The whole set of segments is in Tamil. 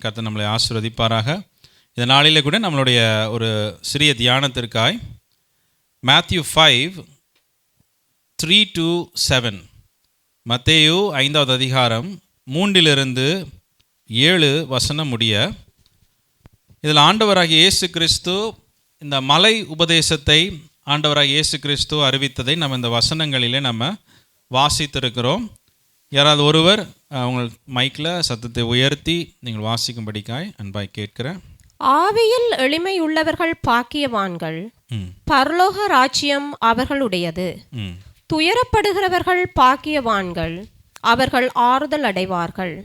கர்த்தர் நம்மளை ஆசீர்வதிப்பாராக. இந்த நாளிலே கூட நம்மளுடைய ஒரு சிறிய தியானத்திற்காய் மேத்யூ 5:3-7, மத்தேயு 5வது அதிகாரம் 3-7 முடிய, இதில் ஆண்டவராகிய இயேசு கிறிஸ்து இந்த மலை உபதேசத்தை ஆண்டவராகிய இயேசு கிறிஸ்து அறிவித்ததை நம்ம இந்த வசனங்களிலே நம்ம வாசித்திருக்கிறோம். யாராவது ஒருவர் உங்கள் மைக்கில் சத்தத்தை உயர்த்தி நீங்கள் வாசிக்கும்படிக்காய் அன்பாய் கேட்கிறேன். ஆவியில் எளிமை உள்ளவர்கள் பாக்கியவான்கள், பரலோக ராஜ்யம் அவர்களுடையது. துயரப்படுகிறவர்கள் பாக்கியவான்கள், அவர்கள் ஆறுதல் அடைவார்கள்.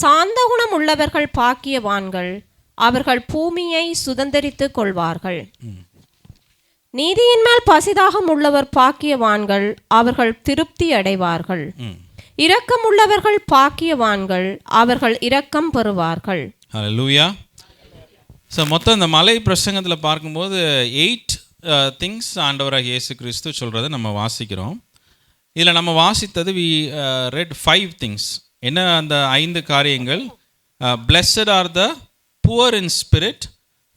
சாந்த குணம் உள்ளவர்கள் பாக்கியவான்கள், அவர்கள் பூமியை சுதந்தரித்துக் கொள்வார்கள். நீதியின் மேல் பசிதாகம் உள்ளவர் பாக்கியவான்கள், அவர்கள் திருப்தி அடைவார்கள். இரக்கம் உள்ளவர்கள் பாக்கியவான்கள், அவர்கள் இரக்கம் பெறுவார்கள். ஹல்லேலூயா. ஸோ மொத்தம் இந்த மலை பிரசங்கத்தில் பார்க்கும்போது 8 திங்ஸ் ஆண்டவராக இயேசு கிறிஸ்து சொல்கிறத நம்ம வாசிக்கிறோம். இதில் நம்ம வாசித்தது வி ரெட் 5 திங்ஸ். என்ன அந்த 5 காரியங்கள்? Blessed are the poor in spirit,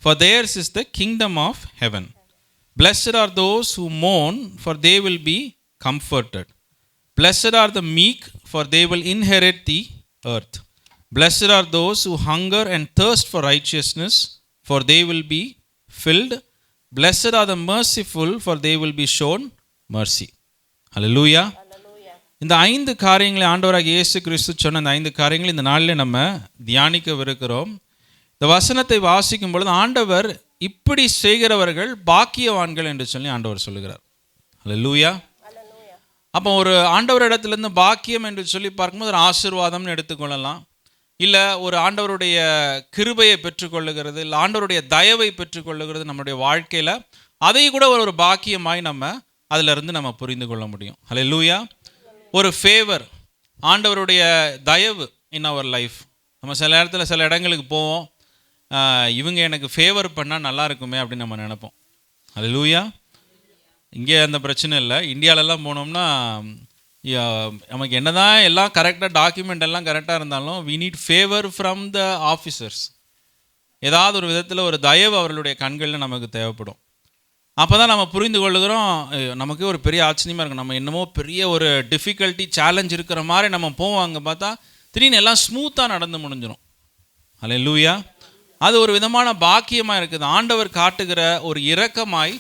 for theirs is the kingdom of heaven. Blessed are those who mourn, for they will be comforted. Blessed are the meek, for they will inherit the earth. Blessed are those who hunger and thirst for righteousness, for they will be filled. Blessed are the merciful, for they will be shown mercy. Hallelujah. இந்த 5 காரியங்களை ஆண்டவராகிய இயேசு கிறிஸ்து சொன்ன இந்த 5 காரியங்களை இந்த நாளில் நம்ம தியானிக்கவிருக்கிறோம். இந்த வசனத்தை வாசிக்கும் பொழுது ஆண்டவர் இப்படி செய்கிறவர்கள் பாக்கியவான்கள் என்று சொல்லி ஆண்டவர் சொல்லுகிறார். ஹல்லேலூயா. அப்போ ஒரு ஆண்டவர் இடத்துலேருந்து பாக்கியம் என்று சொல்லி பார்க்கும்போது ஒரு ஆசீர்வாதம்னு எடுத்துக்கொள்ளலாம், இல்லை ஒரு ஆண்டவருடைய கிருபையை பெற்றுக்கொள்ளுகிறது, இல்லை ஆண்டவருடைய தயவை பெற்றுக்கொள்ளுகிறது நம்முடைய வாழ்க்கையில். அதை கூட ஒரு பாக்கியமாய் நம்ம அதிலிருந்து நம்ம புரிந்து கொள்ள முடியும். ஹல்லேலூயா. ஒரு ஃபேவர், ஆண்டவருடைய தயவு இன் அவர் லைஃப். நம்ம சில நேரத்தில் சில இடங்களுக்கு போவோம், இவங்க எனக்கு ஃபேவர் பண்ணால் நல்லா இருக்குமே அப்படின்னு நம்ம நினைப்போம். ஹல்லேலூயா. இங்கே அந்த பிரச்சனை இல்லை. இந்தியாவிலலாம் போனோம்னா நமக்கு என்ன தான் எல்லாம் கரெக்டாக டாக்குமெண்ட் எல்லாம் கரெக்டாக இருந்தாலும் we need favour from the officers. ஏதாவது ஒரு விதத்தில் ஒரு தயவு அவர்களுடைய கண்களில் நமக்கு தேவைப்படும். அப்போ தான் நம்ம புரிந்து கொள்ளுகிறோம். நமக்கு ஒரு பெரிய ஆச்சரியமாக இருக்கும். நம்ம என்னமோ பெரிய ஒரு டிஃபிகல்ட்டி சேலஞ்ச் இருக்கிற மாதிரி நம்ம போவோம், அங்கே பார்த்தா திடீர்னு எல்லாம் ஸ்மூத்தாக நடந்து முடிஞ்சிடும். ஹல்லேலூயா. அது ஒரு விதமான பாக்கியமாக இருக்குது. ஆண்டவர் காட்டுகிற ஒரு இரக்கமாய்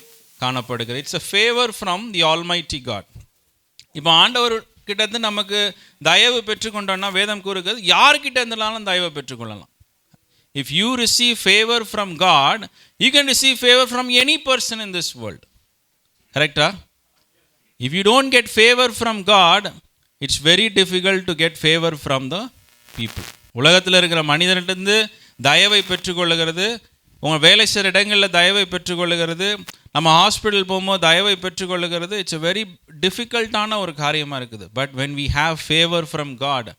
காணப்படுகிறது. It's a favour from the almighty God. இப்போ ஆண்டவர் கிட்டேருந்து நமக்கு தயவு பெற்றுக்கொண்டோன்னா வேதம் கூறுகிறது யார்கிட்ட இருந்தாலும் தயவை பெற்றுக்கொள்ளலாம். If you receive favour from God, you can receive favour from any person in this world. கரெக்டா? If you don't get favour from God, it's very difficult to get favour from the people. உலகத்தில் இருக்கிற மனிதர்கிட்டருந்து தயவை பெற்றுக்கொள்ளுகிறது, உங்கள் வேலை செய்கிற இடங்களில் தயவை பெற்றுக்கொள்ளுகிறது, நம்ம ஹாஸ்பிட்டல் போகும்போது தயவை பெற்றுக்கொள்ளுகிறது. இட்ஸ் எ வெரி டிஃபிகல்ட்டான ஒரு காரியமாக இருக்குது. But when we have favour from God,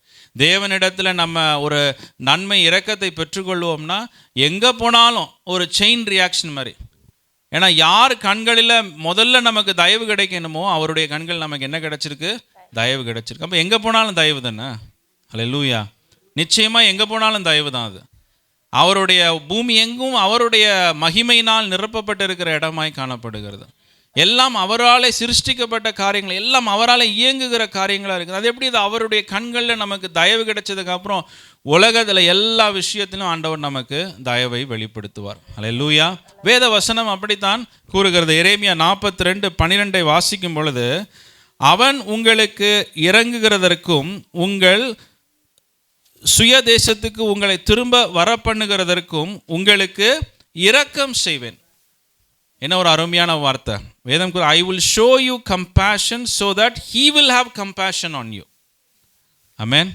தேவனிடத்தில் நம்ம ஒரு நன்மை இரக்கத்தை பெற்றுக்கொள்வோம்னா எங்கே போனாலும் ஒரு செயின் ரியாக்ஷன் மாதிரி. ஏன்னா யார் கண்களில் முதல்ல நமக்கு தயவு கிடைக்கணுமோ அவருடைய கண்கள் நமக்கு என்ன கிடைச்சிருக்கு? தயவு கிடைச்சிருக்கு. அப்போ எங்கே போனாலும் தயவு தானே. ஹல்லேலூயா. நிச்சயமாக எங்கே போனாலும் தயவு தான் அது. அவருடைய பூமி எங்கும் அவருடைய மகிமையினால் நிரப்பப்பட்டிருக்கிற இடமாய் காணப்படுகிறது. எல்லாம் அவராலே சிருஷ்டிக்கப்பட்ட காரியங்கள், எல்லாம் அவரால் இயங்குகிற காரியங்களாக இருக்குது. அது எப்படி? இது அவருடைய கண்களில் நமக்கு தயவு கிடைச்சதுக்கப்புறம் உலகத்தில் எல்லா விஷயத்திலும் ஆண்டவர் நமக்கு தயவை வெளிப்படுத்துவார். ஹல்லேலூயா. வேத வசனம் அப்படித்தான் கூறுகிறது. எரேமியா 42:12 வாசிக்கும் பொழுது, அவன் உங்களுக்கு இறங்குகிறதற்கும் உங்கள் சுய தேசத்துக்கு உங்களை திரும்ப வர பண்ணுகிறதற்கும் உங்களுக்கு இரக்கம் செய்வேன். என்ன ஒரு அருமையான வார்த்தை. வேதம் கூறு, I will show you compassion so that he will have compassion on you. ஆமென்.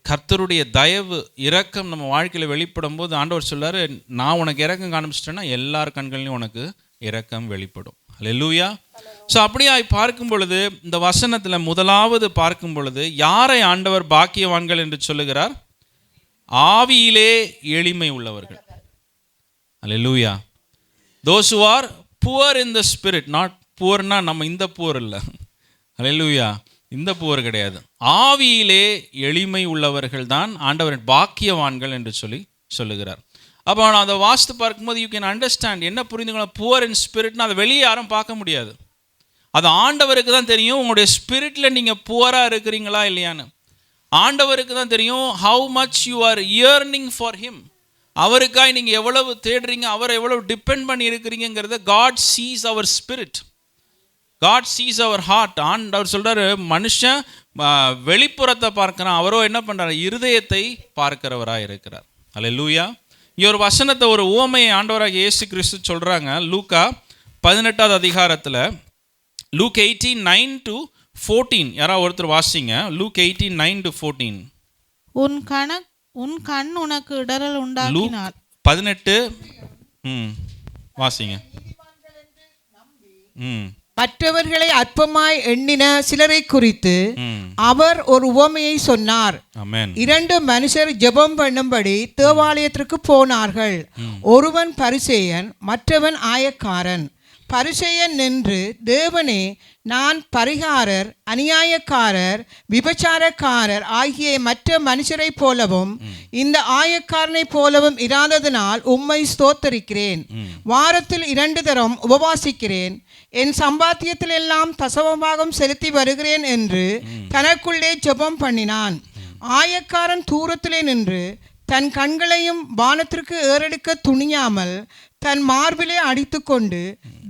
கர்த்தருடைய தயவு இரக்கம் நம்ம வாழ்க்கையில் வெளிப்படும் போது ஆண்டவர் சொல்றாரு, நான் உனக்கு இரக்கம் காண்பிச்சிட்டேன்னா எல்லார் கண்கள்லையும் உனக்கு இரக்கம் வெளிப்படும். ஹல்லேலூயா. ஸோ அப்படியாய் பார்க்கும் பொழுது இந்த வசனத்தில் முதலாவது பார்க்கும் பொழுது யாரை ஆண்டவர் பாக்கியவான்கள் என்று சொல்லுகிறார்? ஆவியிலே எளிமை உள்ளவர்கள். Hallelujah. Those who are poor in the spirit. Not புவர்னா நம்ம இந்த புவர் இல்லை. ஹல்லேலூயா. இந்த புவர் கிடையாது. ஆவியிலே எளிமை உள்ளவர்கள் தான் ஆண்டவரின் பாக்கியவான்கள் என்று சொல்லி சொல்லுகிறார். அப்போ நான் அதை வாசித்து பார்க்கும்போது யூ கேன் அண்டர்ஸ்டாண்ட் என்ன புரிந்துக்கலாம். புவர் இன் ஸ்பிரிட்னா அதை வெளியே யாரும் பார்க்க முடியாது. அது ஆண்டவருக்கு தான் தெரியும் உங்களுடைய ஸ்பிரிட்டில் நீங்கள் புவராக இருக்கிறீங்களா இல்லையான்னு. ஆண்டவருக்கு தான் தெரியும் how much you are yearning for him. அவருக்காய் நீங்கள் எவ்வளவு தேடுறீங்க, அவரை எவ்வளவு டிபெண்ட் பண்ணி இருக்கிறீங்கிறத God sees our spirit, God sees our heart. அவர் சொல்கிறாரு மனுஷன் வெளிப்புறத்தை பார்க்குறான், அவரோ என்ன பண்ணுறாரு, இருதயத்தை பார்க்கிறவராக இருக்கிறார். அல்லேலூயா. இங்கே ஒரு வசனத்தை ஒரு உவமையை ஆண்டவராக இயேசு கிறிஸ்து சொல்கிறாங்க. லூக்கா 18வது அதிகாரத்தில் லூக் 18:9-14 யாராவது ஒருத்தர் வாசிங்க. லூக் 18:9-14. உன் கண் உனக்கு இடரல் உண்டாக்கினார். 18 வாசிங்க. மற்றவர்களை அற்பமாய் எண்ணின சிலரை குறித்து அவர் ஒரு உவமையை சொன்னார். இரண்டு மனுஷர் ஜெபம் பண்ணும்படி தேவாலயத்திற்கு போனார்கள். ஒருவன் பரிசேயன், மற்றவன் ஆயக்காரன். பரிசேயன் நின்று, தேவனே, நான் பரிகாரர், அநியாயக்காரர், விபச்சாரக்காரர் ஆகிய மற்ற மனுஷரை போலவும் இந்த ஆயக்காரனை போலவும் இராததினால் உம்மை ஸ்தோத்தரிக்கிறேன். வாரத்தில் 2 தரம் உபவாசிக்கிறேன். என் சம்பாத்தியத்தில் எல்லாம் தசமபாகம் செலுத்தி வருகிறேன் என்று தனக்குள்ளே ஜெபம் பண்ணினான். ஆயக்காரன் தூரத்திலே நின்று தன் கண்களையும் வானத்திற்கு ஏறெடுக்க துணியாமல் தன் மார்பிலே அடித்து கொண்டு,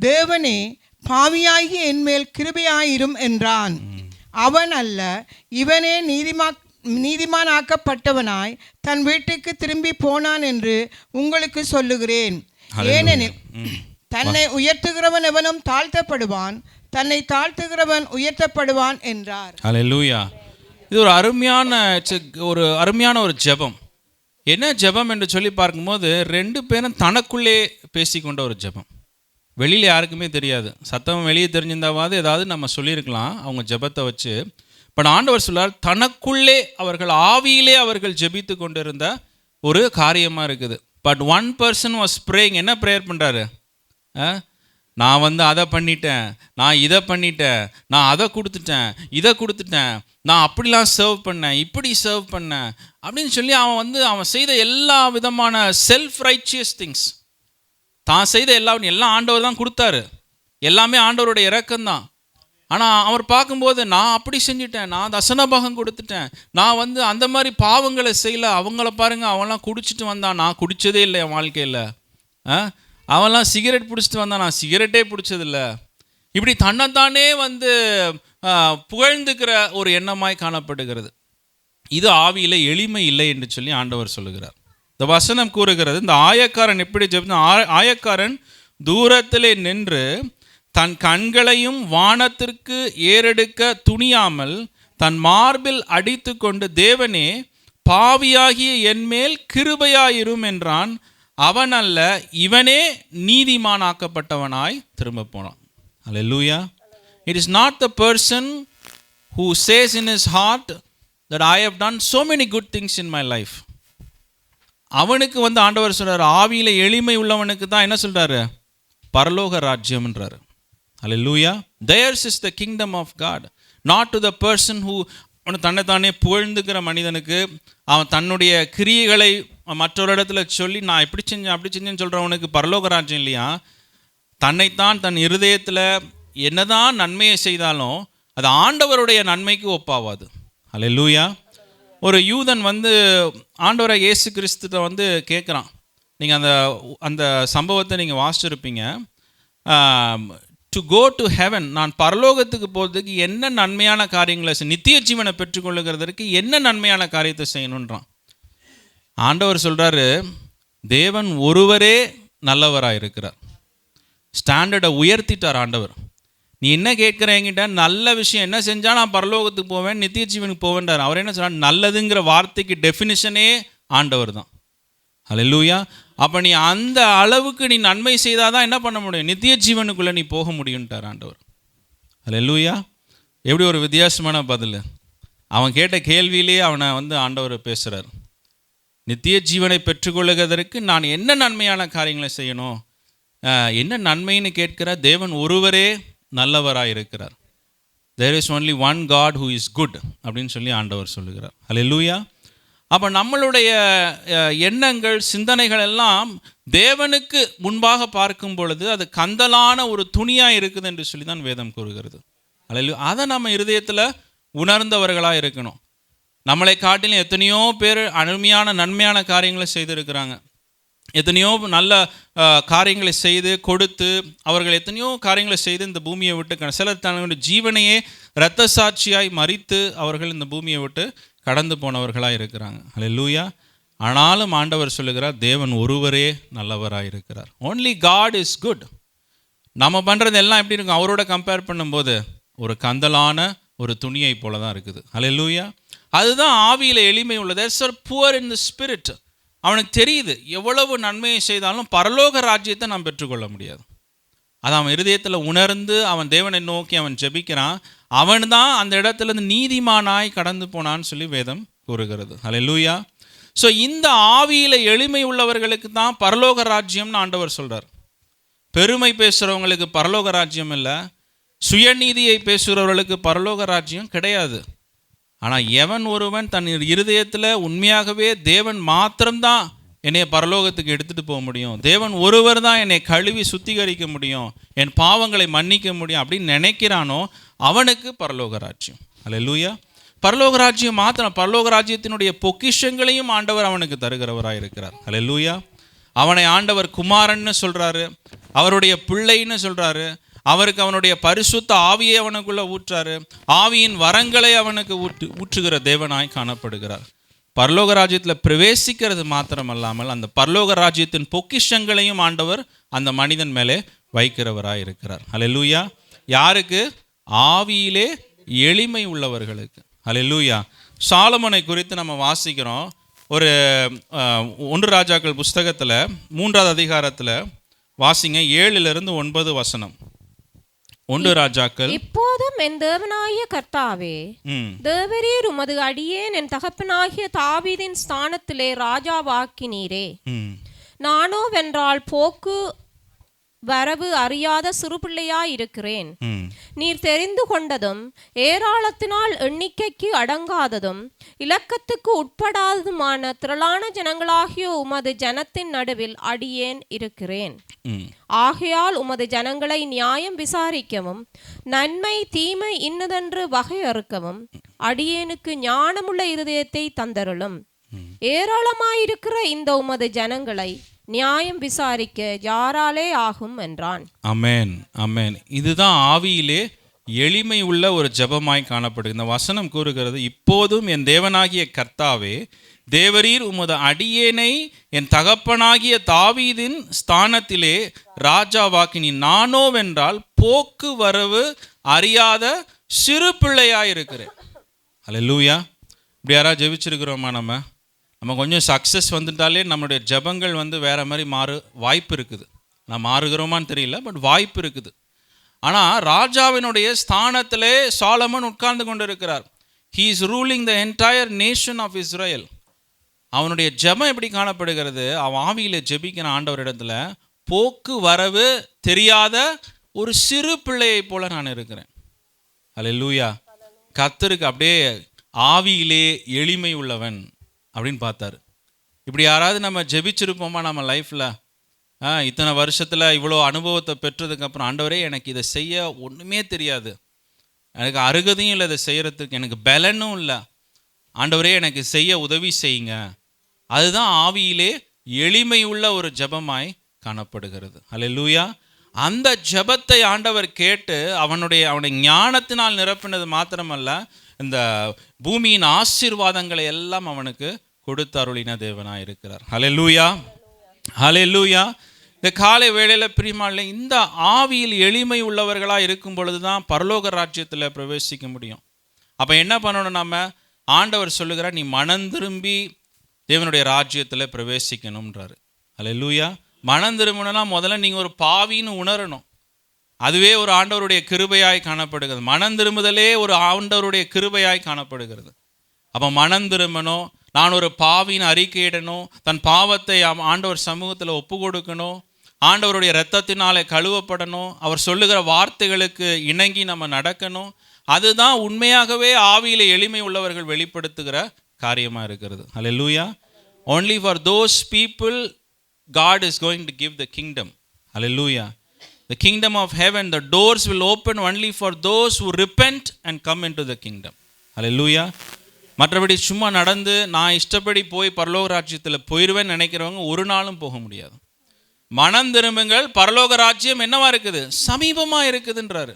தேவனே, பாவியாகி என்மேல் கிருபையாயிரும் என்றான். அவன் அல்ல, இவனே நீதிமானாக்கப்பட்டவனாய் தன் வீட்டுக்கு திரும்பி போனான் என்று உங்களுக்கு சொல்லுகிறேன். ஏனெனில் தன்னை உயர்த்துகிறவன் எவனும் தாழ்த்தப்படுவான், தன்னை தாழ்த்துகிறவன் உயர்த்தப்படுவான் என்றார். அல்லேலூயா. இது ஒரு அருமையான ஒரு ஜெபம். என்ன ஜெபம் என்று சொல்லி பார்க்கும்போது 2 பேரும் தனக்குள்ளே பேசிக்கொண்ட ஒரு ஜெபம். வெளியில் யாருக்குமே தெரியாது. சத்தம் வெளியே தெரிஞ்சிருந்தாவது ஏதாவது நம்ம சொல்லியிருக்கலாம் அவங்க ஜெபத்தை வச்சு. பட் ஆண்டவர் சொல்லார், தனக்குள்ளே அவர்கள் ஆவியிலே அவர்கள் ஜெபித்து கொண்டிருந்த ஒரு காரியமாக இருக்குது. But one person was praying. என்ன ப்ரேயர் பண்ணுறாரு? நான் அதை பண்ணிட்டேன், நான் இதை பண்ணிட்டேன், நான் அதை கொடுத்துட்டேன், இதை கொடுத்துட்டேன், நான் அப்படிலாம் சர்வ் பண்ணேன், இப்படி சர்வ் பண்ணேன் அப்படின்னு சொல்லி அவன் செய்த எல்லா விதமான செல்ஃப் ரைச்சியஸ் திங்ஸ், தான் செய்த எல்லாம் ஆண்டவர் தான் கொடுத்தாரு, எல்லாமே ஆண்டவருடைய இரக்கம்தான். ஆனால் அவர் பார்க்கும்போது நான் அப்படி செஞ்சுட்டேன், நான் தசனபாகம் கொடுத்துட்டேன், நான் அந்த மாதிரி பாவங்களை செய்யலை, அவங்கள பாருங்கள் அவன்லாம் குடிச்சிட்டு வந்தான், நான் குடித்ததே இல்லை என் வாழ்க்கையில், அவன்லாம் சிகரெட் பிடிச்சிட்டு வந்தான், நான் சிகரெட்டே பிடிச்சதில்லை. இப்படி தன்னைத்தானே புகழ்ந்துக்கிற ஒரு எண்ணமாய் காணப்படுகிறது. இது ஆவியில் எளிமை இல்லை என்று சொல்லி ஆண்டவர் சொல்லுகிறார். இந்த வசனம் கூறுகிறது, இந்த ஆயக்காரன் எப்படி ஜெபித்தான்? ஆயக்காரன் தூரத்திலே நின்று தன் கண்களையும் வானத்திற்கு ஏறெடுக்க துணியாமல் தன் மார்பில் அடித்து கொண்டு, தேவனே, பாவியாகிய என்மேல் கிருபையாயிரும் என்றான். அவன் அல்ல, இவனே நீதிமானாக்கப்பட்டவனாய் திரும்ப போனான். அல்லேலூயா. It is not the person who says in his heart that I have done so many good things in my life. அவனுக்கு ஆண்டவர் சொல்றாரு, ஆவியில எளிமை உள்ளவனுக்கு தான் என்ன சொல்றாரு, பரலோக ராஜ்யம்ன்றாரு. அல்லேலூயா. Theirs is the kingdom of God, not to the person who தன்னைத்தானே புகழ்ந்துக்கிற மனிதனுக்கு, அவன் தன்னுடைய கிரியைகளை மற்றொரு இடத்துல சொல்லி நான் இப்படி செஞ்சேன் அப்படி செஞ்சேன்னு சொல்கிறவனுக்கு பரலோக ராஜ்யம் இல்லையா. தன்னைத்தான் தன் இருதயத்தில் என்னதான் நன்மையை செய்தாலும் அது ஆண்டவருடைய நன்மைக்கு ஒப்பாவாது. அல்லேலூயா. ஒரு யூதன் ஆண்டவரை இயேசு கிறிஸ்துட்ட கேட்குறான். நீங்கள் அந்த சம்பவத்தை நீங்கள் வாசிச்சிருப்பீங்க. டு கோ டு ஹெவன், நான் பரலோகத்துக்கு போகிறதுக்கு என்ன நன்மையான காரியங்களை நித்திய ஜீவனை பெற்றுக்கொள்ளுகிறதுக்கு என்ன நன்மையான காரியத்தை செய்யணுன்றான். ஆண்டவர் சொல்கிறாரு, தேவன் ஒருவரே நல்லவராக இருக்கிறார். ஸ்டாண்டர்டை உயர்த்திட்டார் ஆண்டவர். நீ என்ன கேட்குற என்கிட்ட, நல்ல விஷயம் என்ன செஞ்சால் நான் பரலோகத்துக்கு போவேன், நித்திய ஜீவனுக்கு போவேன்றார். அவர் என்ன சொல்கிறார், நல்லதுங்கிற வார்த்தைக்கு டெஃபினிஷனே ஆண்டவர் தான். அல்லேலூயா. அப்போ நீ அந்த அளவுக்கு நீ நன்மை செய்தால் தான் என்ன பண்ண முடியும், நித்திய ஜீவனுக்குள்ளே நீ போக முடியும்ட்டார் ஆண்டவர். அல்லேலூயா. எப்படி ஒரு வித்தியாசமான பதில். அவன் கேட்ட கேள்வியிலேயே அவனை ஆண்டவர் பேசுகிறார். நித்திய ஜீவனை பெற்றுக்கொள்ளுவதற்கு நான் என்ன நன்மையான காரியங்களை செய்யணும், என்ன நன்மைன்னு கேட்கிற தேவன் ஒருவரே நல்லவராக இருக்கிறார். There is only one God who is good அப்படின்னு சொல்லி ஆண்டவர் சொல்லுகிறார். அல்லேலூயா. அப்போ நம்மளுடைய எண்ணங்கள் சிந்தனைகள் எல்லாம் தேவனுக்கு முன்பாக பார்க்கும் பொழுது அது கந்தலான ஒரு துணியாக இருக்குது என்று சொல்லி தான் வேதம் கூறுகிறது. அதை நம்ம இருதயத்தில் உணர்ந்தவர்களாக இருக்கணும். நம்மளை காட்டிலும் எத்தனையோ பேர் அருமையான நன்மையான காரியங்களை செய்திருக்கிறாங்க. எத்தனையோ நல்ல காரியங்களை செய்து கொடுத்து அவர்கள் எத்தனையோ காரியங்களை செய்து இந்த பூமியை விட்டு சிலர் தன்னுடைய ஜீவனையே இரத்த சாட்சியாய் மரித்து அவர்கள் இந்த பூமியை விட்டு கடந்து போனவர்களாக இருக்கிறாங்க. அல்லேலூயா. ஆனாலும் ஆண்டவர் சொல்லுகிறார், தேவன் ஒருவரே நல்லவராக இருக்கிறார். Only God is good. நம்ம பண்ணுறது எல்லாம் எப்படி இருக்கும்? அவரோட கம்பேர் பண்ணும்போது ஒரு கந்தலான ஒரு துணியை போல தான் இருக்குது. அல்லேலூயா. அதுதான் ஆவியில் எளிமை உள்ளது. புவர் இன் தி ஸ்பிரிட். அவனுக்கு தெரியுது எவ்வளவு நன்மையை செய்தாலும் பரலோக ராஜ்யத்தை நாம் பெற்றுக்கொள்ள முடியாது. அதை அவன் இருதயத்தில் உணர்ந்து அவன் தேவனை நோக்கி அவன் ஜெபிக்கிறான். அவன் தான் அந்த இடத்துலேருந்து நீதிமானாய் கடந்து போனான்னு சொல்லி வேதம் கூறுகிறது. அல்லேலூயா. ஸோ இந்த ஆவியில் எளிமை உள்ளவர்களுக்கு தான் பரலோக ராஜ்யம்னு ஆண்டவர் சொல்கிறார். பெருமை பேசுகிறவங்களுக்கு பரலோக ராஜ்யம் இல்லை, சுயநீதியை பேசுகிறவர்களுக்கு பரலோக ராஜ்யம் கிடையாது. ஆனால் எவன் ஒருவன் தன் இருதயத்தில் உண்மையாகவே தேவன் மாத்திரம்தான் என்னை பரலோகத்துக்கு எடுத்துகிட்டு போக முடியும், தேவன் ஒருவர் தான் என்னை கழுவி சுத்திகரிக்க முடியும், என் பாவங்களை மன்னிக்க முடியும் அப்படின்னு நினைக்கிறானோ அவனுக்கு பரலோக ராஜ்யம். அல்லேலூயா. பரலோக ராஜ்யம் மாத்திரம், பரலோக ராஜ்யத்தினுடைய பொக்கிஷங்களையும் ஆண்டவர் அவனுக்கு தருகிறவராக இருக்கிறார். அல்லேலூயா. அவனை ஆண்டவர் குமாரன்னு சொல்கிறாரு, அவருடைய பிள்ளைன்னு சொல்கிறாரு, அவருக்கு அவனுடைய பரிசுத்த ஆவியை அவனுக்குள்ள ஊற்றாரு, ஆவியின் வரங்களை அவனுக்கு ஊற்றுகிற தேவனாய் காணப்படுகிறார். பரலோக ராஜ்யத்தில் பிரவேசிக்கிறது மாத்திரமல்லாமல் அந்த பரலோக ராஜ்யத்தின் பொக்கிஷங்களையும் ஆண்டவர் அந்த மனிதன் மேலே வைக்கிறவராய் இருக்கிறார். அல்லேலூயா. யாருக்கு? ஆவியிலே எளிமை உள்ளவர்களுக்கு. அல்லேலூயா. சாலமோனை குறித்து நம்ம வாசிக்கிறோம். ஒரு 1 ராஜாக்கள் புஸ்தகத்தில் 3வது அதிகாரத்தில் வாசிங்க, 7-9 வசனம். 1 ராஜாக்கள். இப்போதும் என் தேவனாகிய கர்த்தாவே, தேவரீர் உமது அடியேன் என் தகப்பனாகிய தாவீதின் ஸ்தானத்திலே ராஜாவாக்கினீரே. நானோ வென்றால் போக்கு வரவு அறியாத சிறுபிள்ளையாயிருக்கிறேன். நீர் தெரிந்து கொண்டதும் ஏராளத்தினால் எண்ணிக்கைக்கு அடங்காததும் இலக்கத்துக்கு உட்படாததுமான திரளான ஜனங்களாகிய உமது ஜனத்தின் நடுவில் அடியேன் இருக்கிறேன். ஆகையால் உமது ஜனங்களை நியாயம் விசாரிக்கவும் நன்மை தீமை இன்னதென்று வகையறுக்கவும் அடியேனுக்கு ஞானமுள்ள இருதயத்தை தந்தருளும். ஏராளமாயிருக்கிற இந்த உமது ஜனங்களை நியாயம் விசாரிக்க யாராலே ஆகும் என்றான். ஆமென், ஆமென். இதுதான் ஆவியிலே எளிமை உள்ள ஒரு ஜெபமாய் காணப்படுது. இந்த வசனம் கூறுகிறது, இப்போதும் என் தேவனாகிய கர்த்தாவே, தேவரீர் உமது அடியேனை என் தகப்பனாகிய தாவீதின் ஸ்தானத்திலே ராஜாவாக்கினி. நானோவென்றால் போக்கு வரவு அறியாத சிறு பிள்ளையாயிருக்கிறேன். அல்லேலூயா. இப்படி யாராவது ஜெபிச்சிருக்கிறோமா? நம்ம கொஞ்சம் சக்ஸஸ் வந்துட்டாலே நம்மளுடைய ஜெபங்கள் வேறு மாதிரி வாய்ப்பு இருக்குது. நான் மாறுகிறோமான்னு தெரியல, பட் வாய்ப்பு இருக்குது. ஆனால் ராஜாவினுடைய ஸ்தானத்திலே சாலமன் உட்கார்ந்து கொண்டு இருக்கிறார். He is ruling the entire nation of Israel. அவனுடைய ஜெபம் எப்படி காணப்படுகிறது? அவன் ஆவியில் ஜெபிக்கிற ஆண்டவரிடத்துல, போக்கு வரவு தெரியாத ஒரு சிறு பிள்ளையை போல நான் இருக்கிறேன். அல்லேலூயா. கர்த்தருக்கு அப்படியே ஆவியிலே எளிமை உள்ளவன் அப்படின்னு பார்த்தாரு. இப்படி யாராவது நம்ம ஜெபிச்சிருப்போமா நம்ம லைஃப்பில்? இத்தனை வருஷத்தில் இவ்வளோ அனுபவத்தை பெற்றதுக்கப்புறம், ஆண்டவரே எனக்கு இதை செய்ய ஒன்றுமே தெரியாது, எனக்கு அருகதையும் இல்லை, இதை செய்கிறதுக்கு எனக்கு பலனும் இல்லை, ஆண்டவரே எனக்கு செய்ய உதவி செய்யுங்க. அதுதான் ஆவியிலே எளிமை உள்ள ஒரு ஜெபமாய் காணப்படுகிறது. அல்லேலூயா. அந்த ஜெபத்தை ஆண்டவர் கேட்டு அவனை ஞானத்தினால் நிரப்பினது மாத்திரமல்ல, இந்த பூமியின் ஆசீர்வாதங்களை எல்லாம் அவனுக்கு கொடுத்து அருளின தேவனாய் இருக்கிறார். ஹல்லேலூயா, ஹல்லேலூயா. இந்த காலை வேளையில் பிரியமானவர்களே, இந்த ஆவியில் எளிமை உள்ளவர்களாக இருக்கும் பொழுது தான் பரலோக ராஜ்யத்தில் பிரவேசிக்க முடியும். அப்போ என்ன பண்ணணும்? நம்ம ஆண்டவர் சொல்லுகிறார், நீ மனம் திரும்பி தேவனுடைய ராஜ்யத்தில் பிரவேசிக்கணும்ன்றாரு. ஹல்லேலூயா. மனம் திரும்பணும்னா முதல்ல நீங்கள் ஒரு பாவின்னு உணரணும். அதுவே ஒரு ஆண்டவருடைய கிருபையாய் காணப்படுகிறது. மனம் திரும்புதலே ஒரு ஆண்டவருடைய கிருபையாய் காணப்படுகிறது. அப்போ மனம் திரும்பணும், நான் ஒரு பாவின்னு அறிக்கையிடணும், தன் பாவத்தை ஆண்டவர் சமூகத்தில் ஒப்பு கொடுக்கணும், ஆண்டவருடைய இரத்தத்தினாலே கழுவப்படணும், அவர் சொல்லுகிற வார்த்தைகளுக்கு இணங்கி நம்ம நடக்கணும். அதுதான் உண்மையாகவே ஆவியிலே எளிமை உள்ளவர்கள் வெளிப்படுத்துகிற காரியமாக இருக்கிறது. ஹல்லேலூயா. only for those people God is going to give the kingdom. Hallelujah. The kingdom of heaven, the doors will open only for those who repent and come into the kingdom. Hallelujah. மற்றபடி சும்மா நடந்து நான் இஷ்டப்படி போய் பரலோக ராஜ்யத்தில் போயிடுவேன்னு நினைக்கிறவங்க ஒரு நாளும் போக முடியாது. மனம் திரும்புங்கள், பரலோக ராஜ்யம் என்னவா இருக்குது? சமீபமாக இருக்குதுன்றாரு.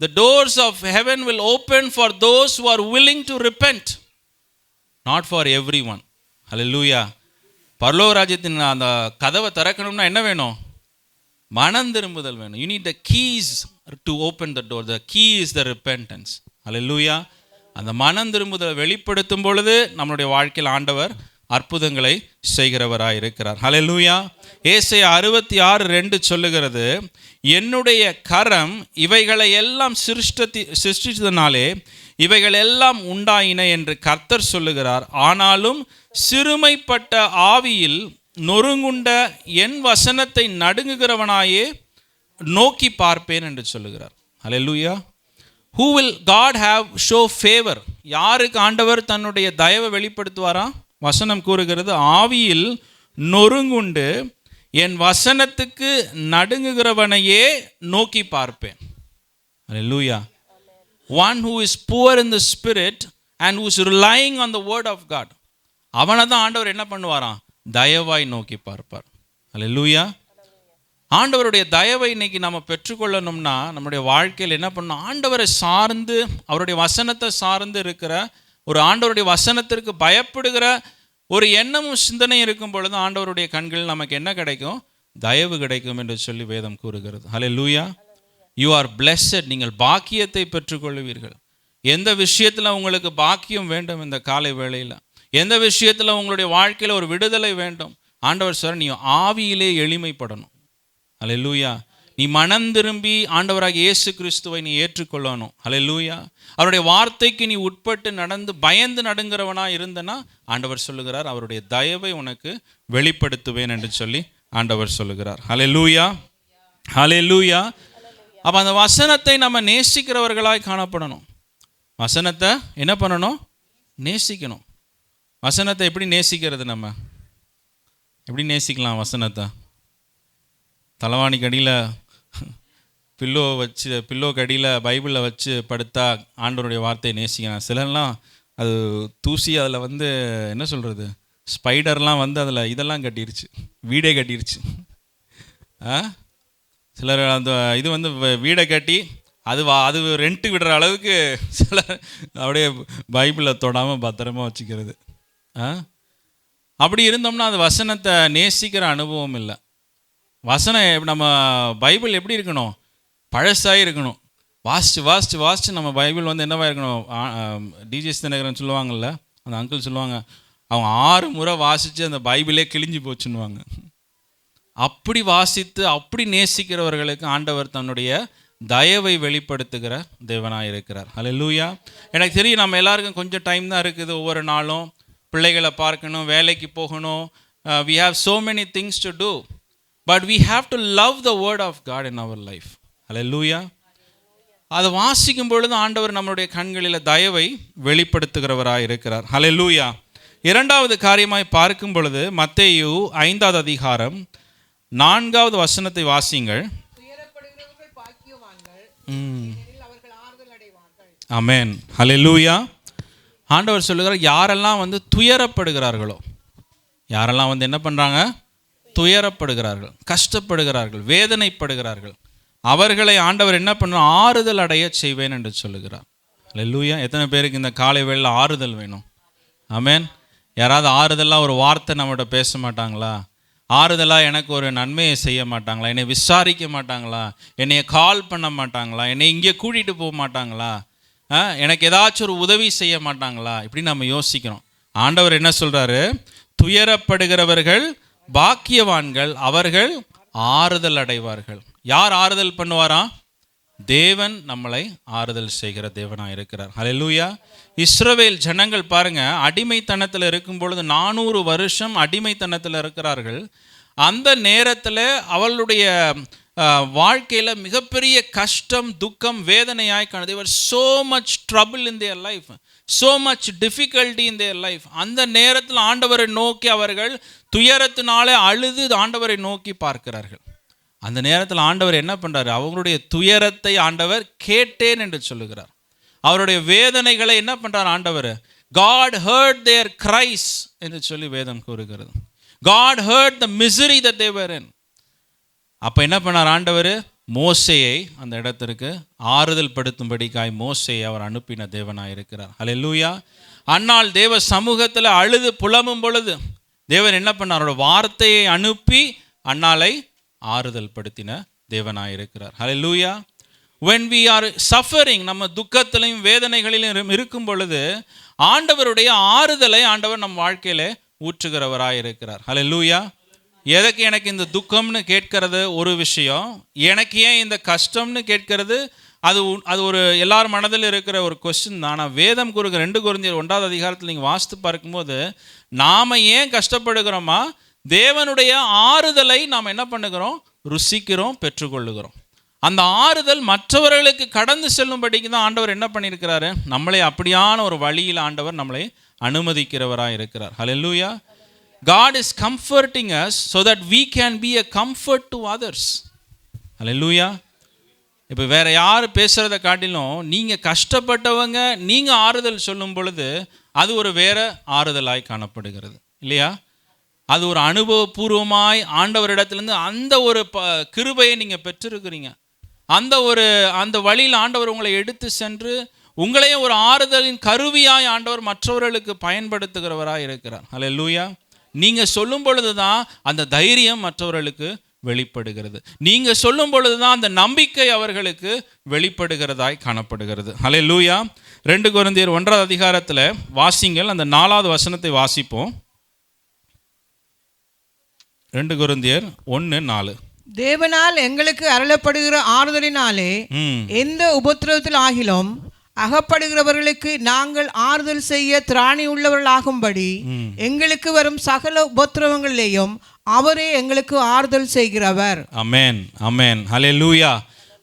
The doors of heaven will open for those who are willing to repent, not for everyone. Hallelujah. பரலோக ராஜ்யத்தின் அந்த கதவை திறக்கணும்னா என்ன வேணும்? மனம் திரும்புதல் வேணும். You need the keys to open the door. The key is the repentance. Hallelujah. அந்த மனம் திரும்புதலை வெளிப்படுத்தும் பொழுது நம்மளுடைய வாழ்க்கையில் ஆண்டவர் அற்புதங்களை செய்கிறவராய் இருக்கிறார். ஹல்லேலூயா. ஏசாயா 66:2 சொல்லுகிறது, என்னுடைய கரம் இவைகளை எல்லாம் சிருஷ்டித்ததினாலே இவைகள் எல்லாம் உண்டாயின என்று கர்த்தர் சொல்லுகிறார். ஆனாலும் சிறுமைப்பட்ட ஆவியில் நொறுங்குண்ட என் வசனத்தை நடுங்குகிறவனாயே நோக்கி பார்ப்பேன் என்று சொல்லுகிறார். ஹல்லேலூயா. Who will God have show favor? யாருக்கு ஆண்டவர் தன்னுடைய தயவை வெளிப்படுத்துவாரா? வசனம் கூறுகிறது, ஆவியில் நொறுங்குண்டு என் வசனத்துக்கு நடுங்குகிறவனையே நோக்கி பார்ப்பேன். Hallelujah. One who is poor in the spirit and who is relying on the word of God, அவனை தான் ஆண்டவர் என்ன பண்ணுவாராம்? தயவாய் நோக்கி பார்ப்பார். Hallelujah. ஆண்டவருடைய தயவை இன்னைக்கு நம்ம பெற்றுக்கொள்ளணும்னா நம்முடைய வாழ்க்கையில் என்ன பண்ணணும்? ஆண்டவரை சார்ந்து, அவருடைய வசனத்தை சார்ந்து இருக்கிற ஒரு ஆண்டவருடைய வசனத்திற்கு பயப்படுகிற ஒரு எண்ணமும் சிந்தனை இருக்கும் பொழுது ஆண்டவருடைய கண்களில் நமக்கு என்ன கிடைக்கும்? தயவு கிடைக்கும் என்று சொல்லி வேதம் கூறுகிறது. ஹல்லேலூயா. You are blessed. நீங்கள் பாக்கியத்தை பெற்றுக்கொள்வீர்கள். எந்த விஷயத்தில் உங்களுக்கு பாக்கியம் வேண்டும் இந்த காலை வேளையில், எந்த விஷயத்தில் உங்களுடைய வாழ்க்கையில் ஒரு விடுதலை வேண்டும், ஆண்டவர் சார் நீ ஆவியிலே எளிமைப்படணும். ஹல்லேலூயா. நீ மனம் திரும்பி ஆண்டவராகிய இயேசு கிறிஸ்துவை நீ ஏற்றுக்கொள்ளணும். ஹல்லேலூயா. அவருடைய வார்த்தைக்கு நீ உட்பட்டு நடந்து பயந்து நடுங்கிறவனா இருந்தனா ஆண்டவர் சொல்லுகிறார், அவருடைய தயவை உனக்கு வெளிப்படுத்துவேன் என்று சொல்லி ஆண்டவர் சொல்லுகிறார். ஹல்லேலூயா. ஹல்லேலூயா. அப்போ அந்த வசனத்தை நம்ம நேசிக்கிறவர்களாய் காணப்படணும். வசனத்தை என்ன பண்ணணும்? நேசிக்கணும். வசனத்தை எப்படி நேசிக்கிறது? நம்ம எப்படி நேசிக்கலாம் வசனத்தை? தலைவாணி கடியில் பில்லோ கடியில் பைபிளில் வச்சு படுத்தா ஆண்டவருடைய வார்த்தையை நேசிக்கலாம். சிலர்லாம் அது தூசி அதில் வந்து என்ன சொல்கிறது, ஸ்பைடர்லாம் வந்து அதில் இதெல்லாம் கட்டிருச்சு, வீடே கட்டிருச்சு. சிலர் அந்த இது வந்து வீடை கட்டி அது ரெண்ட்டு விடுற அளவுக்கு சிலர் அப்படியே பைபிளில் தொடாமல் பத்திரமா வச்சுக்கிறது. அப்படி இருந்தோம்னா அது வசனத்தை நேசிக்கிற அனுபவம் இல்லை. வசனம் நம்ம பைபிள் எப்படி இருக்கணும்? பழசாக இருக்கணும். வாசித்து நம்ம பைபிள் வந்து என்னவா இருக்கணும்? டிஜிஎஸ் தினகரன் சொல்லுவாங்கள்ல, அந்த அங்கிள் சொல்லுவாங்க, அவங்க 6 முறை வாசித்து அந்த பைபிளே கிழிஞ்சு போச்சுன்னுவாங்க. அப்படி வாசித்து அப்படி நேசிக்கிறவர்களுக்கு ஆண்டவர் தன்னுடைய தயவை வெளிப்படுத்துகிற தேவனாக இருக்கிறார். ஹல்லேலூயா. எனக்கு தெரியும் நம்ம எல்லாருக்கும் கொஞ்சம் டைம் தான் இருக்குது. ஒவ்வொரு நாளும் பிள்ளைகளை பார்க்கணும், வேலைக்கு போகணும். we have so many things to do, but we have to love the word of God in our life. Hallelujah. அதை வாசிக்கும் பொழுது ஆண்டவர் நம்மளுடைய கண்களில் தயவை வெளிப்படுத்துகிறவராக இருக்கிறார். ஹல்லேலூயா. இரண்டாவது காரியமாய் பார்க்கும் பொழுது மத்தேயு 5வது அதிகாரம் 4வது வசனத்தை வாசிங்கள். ஆமென். ஹல்லேலூயா. ஆண்டவர் சொல்லுகிறார், யாரெல்லாம் வந்து துயரப்படுகிறார்களோ, யாரெல்லாம் வந்து என்ன பண்ணுறாங்க? துயரப்படுகிறார்கள், கஷ்டப்படுகிறார்கள், வேதனைப்படுகிறார்கள், அவர்களை ஆண்டவர் என்ன பண்ணுறார்? ஆறுதல் அடைய செய்வேன் என்று சொல்லுகிறார். ஹல்லேலூயா. எத்தனை பேருக்கு இந்த காலை வேளையில் ஆறுதல் வேணும்? ஆமென். யாராவது ஆறுதலாக ஒரு வார்த்தை நம்மகிட்ட பேச மாட்டாங்களா? ஆறுதலாக எனக்கு ஒரு நன்மையை செய்ய மாட்டாங்களா? என்னை விசாரிக்க மாட்டாங்களா? என்னைய கால் பண்ண மாட்டாங்களா? என்னை இங்கே கூட்டிகிட்டு போக மாட்டாங்களா? எனக்கு ஏதாச்சும் ஒரு உதவி செய்ய மாட்டாங்களா? இப்படி நம்ம யோசிக்கிறோம். ஆண்டவர் என்ன சொல்கிறாரு? துயரப்படுகிறவர்கள் பாக்கியவான்கள், அவர்கள் ஆறுதல் அடைவார்கள். யார் ஆறுதல் பண்ணுவாரா? தேவன் நம்மளை ஆறுதல் செய்கிற தேவனாக இருக்கிறார். ஹல்லேலூயா. இஸ்ரவேல் ஜனங்கள் பாருங்க, அடிமைத்தனத்தில் இருக்கும் பொழுது 400 வருஷம் அடிமைத்தனத்தில் இருக்கிறார்கள். அந்த நேரத்தில் அவளுடைய வாழ்க்கையில் மிகப்பெரிய கஷ்டம், துக்கம், வேதனையாய் காண. They were so much trouble in their life, so much difficulty in their life. அந்த நேரத்தில் ஆண்டவரை நோக்கி அவர்கள் துயரத்தினாலே அழுது ஆண்டவரை நோக்கி பார்க்கிறார்கள். அந்த நேரத்தில் ஆண்டவர் என்ன பண்ணுறாரு? அவங்களுடைய துயரத்தை ஆண்டவர் கேட்டேன் என்று சொல்லுகிறார். அவருடைய வேதனைகளை என்ன பண்ணுறார் ஆண்டவர்? God heard their cries என்று சொல்லி வேதம் கூறுகிறது. God heard the misery that they were in. அப்போ என்ன பண்ணார் ஆண்டவர்? மோசேயை அந்த இடத்திற்கு ஆறுதல் படுத்தும்படிக்காய் மோசேயை அவர் அனுப்பின தேவனாக இருக்கிறார். ஹல்லேலூயா. அன்னாள் தேவ சமூகத்தில் அழுது புலம்பும் பொழுது தேவன் என்ன பண்ணார்? அவரோட வார்த்தையை அனுப்பி அன்னாளை ஆறுதல் படுத்தின தேவனாக இருக்கிறார். ஹல்லேலூயா. when we are suffering, நம்ம துக்கத்திலையும் வேதனைகளிலும் இருக்கும் பொழுது ஆண்டவருடைய ஆறுதலை ஆண்டவர் நம் வாழ்க்கையில ஊற்றுகிறவராக இருக்கிறார். ஹல்லேலூயா. எதற்கு எனக்கு இந்த துக்கம்னு கேட்கறது ஒரு விஷயம், எனக்கு ஏன் இந்த கஷ்டம்னு கேட்கறது அது ஒரு எல்லார் மனதில் இருக்கிற ஒரு கொஸ்டின் தான். ஆனால் வேதம் கூறுகிற 2 கொரிந்தியர் 1வது அதிகாரத்தில் நீங்கள் வாசித்து பார்க்கும்போது நாம் ஏன் கஷ்டப்படுகிறோமா, தேவனுடைய ஆறுதலை நாம் என்ன பண்ணுகிறோம்? ருசிக்கிறோம், பெற்றுக்கொள்ளுகிறோம். அந்த ஆறுதல் மற்றவர்களுக்கு கடந்து செல்லும்படிக்கு தான் ஆண்டவர் என்ன பண்ணியிருக்கிறாரு? நம்மளை அப்படியான ஒரு வழியில் ஆண்டவர் நம்மளை அனுமதிக்கிறவராக இருக்கிறார். ஹல்லேலூயா. God is comforting us so that we can be a comfort to others. ஹல்லேலூயா. இப்போ வேற யார் பேசுகிறத காட்டிலும் நீங்கள் கஷ்டப்பட்டவங்க நீங்கள் ஆறுதல் சொல்லும் பொழுது அது ஒரு வேற ஆறுதலாய் காணப்படுகிறது இல்லையா? அது ஒரு அனுபவபூர்வமாய் ஆண்டவரிடத்துலேருந்து அந்த ஒரு கிருபையை நீங்கள் பெற்றிருக்கிறீங்க. அந்த வழியில் ஆண்டவர் உங்களை எடுத்து சென்று உங்களையும் ஒரு ஆறுதலின் கருவியாய் ஆண்டவர் மற்றவர்களுக்கு பயன்படுத்துகிறவராக இருக்கிறார். ஹல்லேலூயா. நீங்கள் சொல்லும் பொழுது தான் அந்த தைரியம் மற்றவர்களுக்கு வெளிப்படுகிறது. நீங்கள் சொல்லும் பொழுது தான் அந்த நம்பிக்கை அவர்களுக்கு வெளிப்படுகிறதாய் காணப்படுகிறது. ஹல்லேலூயா. 2 கொரிந்தியர் 1வது அதிகாரத்தில் வாசிங்கள், அந்த 4வது வசனத்தை வாசிப்போம். 2 கொரிந்தியர் 1:4. தேவனால் எங்களுக்கு அருளப்படுகிற ஆறுதலினாலே எந்த உபத்திரவத்தில் ஆகிலும் அகப்படுகிறவர்களுக்கு நாங்கள் ஆறுதல் செய்ய திராணி உள்ளவர்களாகும்படி எங்களுக்கு வரும் சகல உபத்திரவங்களிலேயும் அவரே எங்களுக்கு ஆறுதல் செய்கிறவர். ஆமென், ஆமென், ஹல்லேலூயா.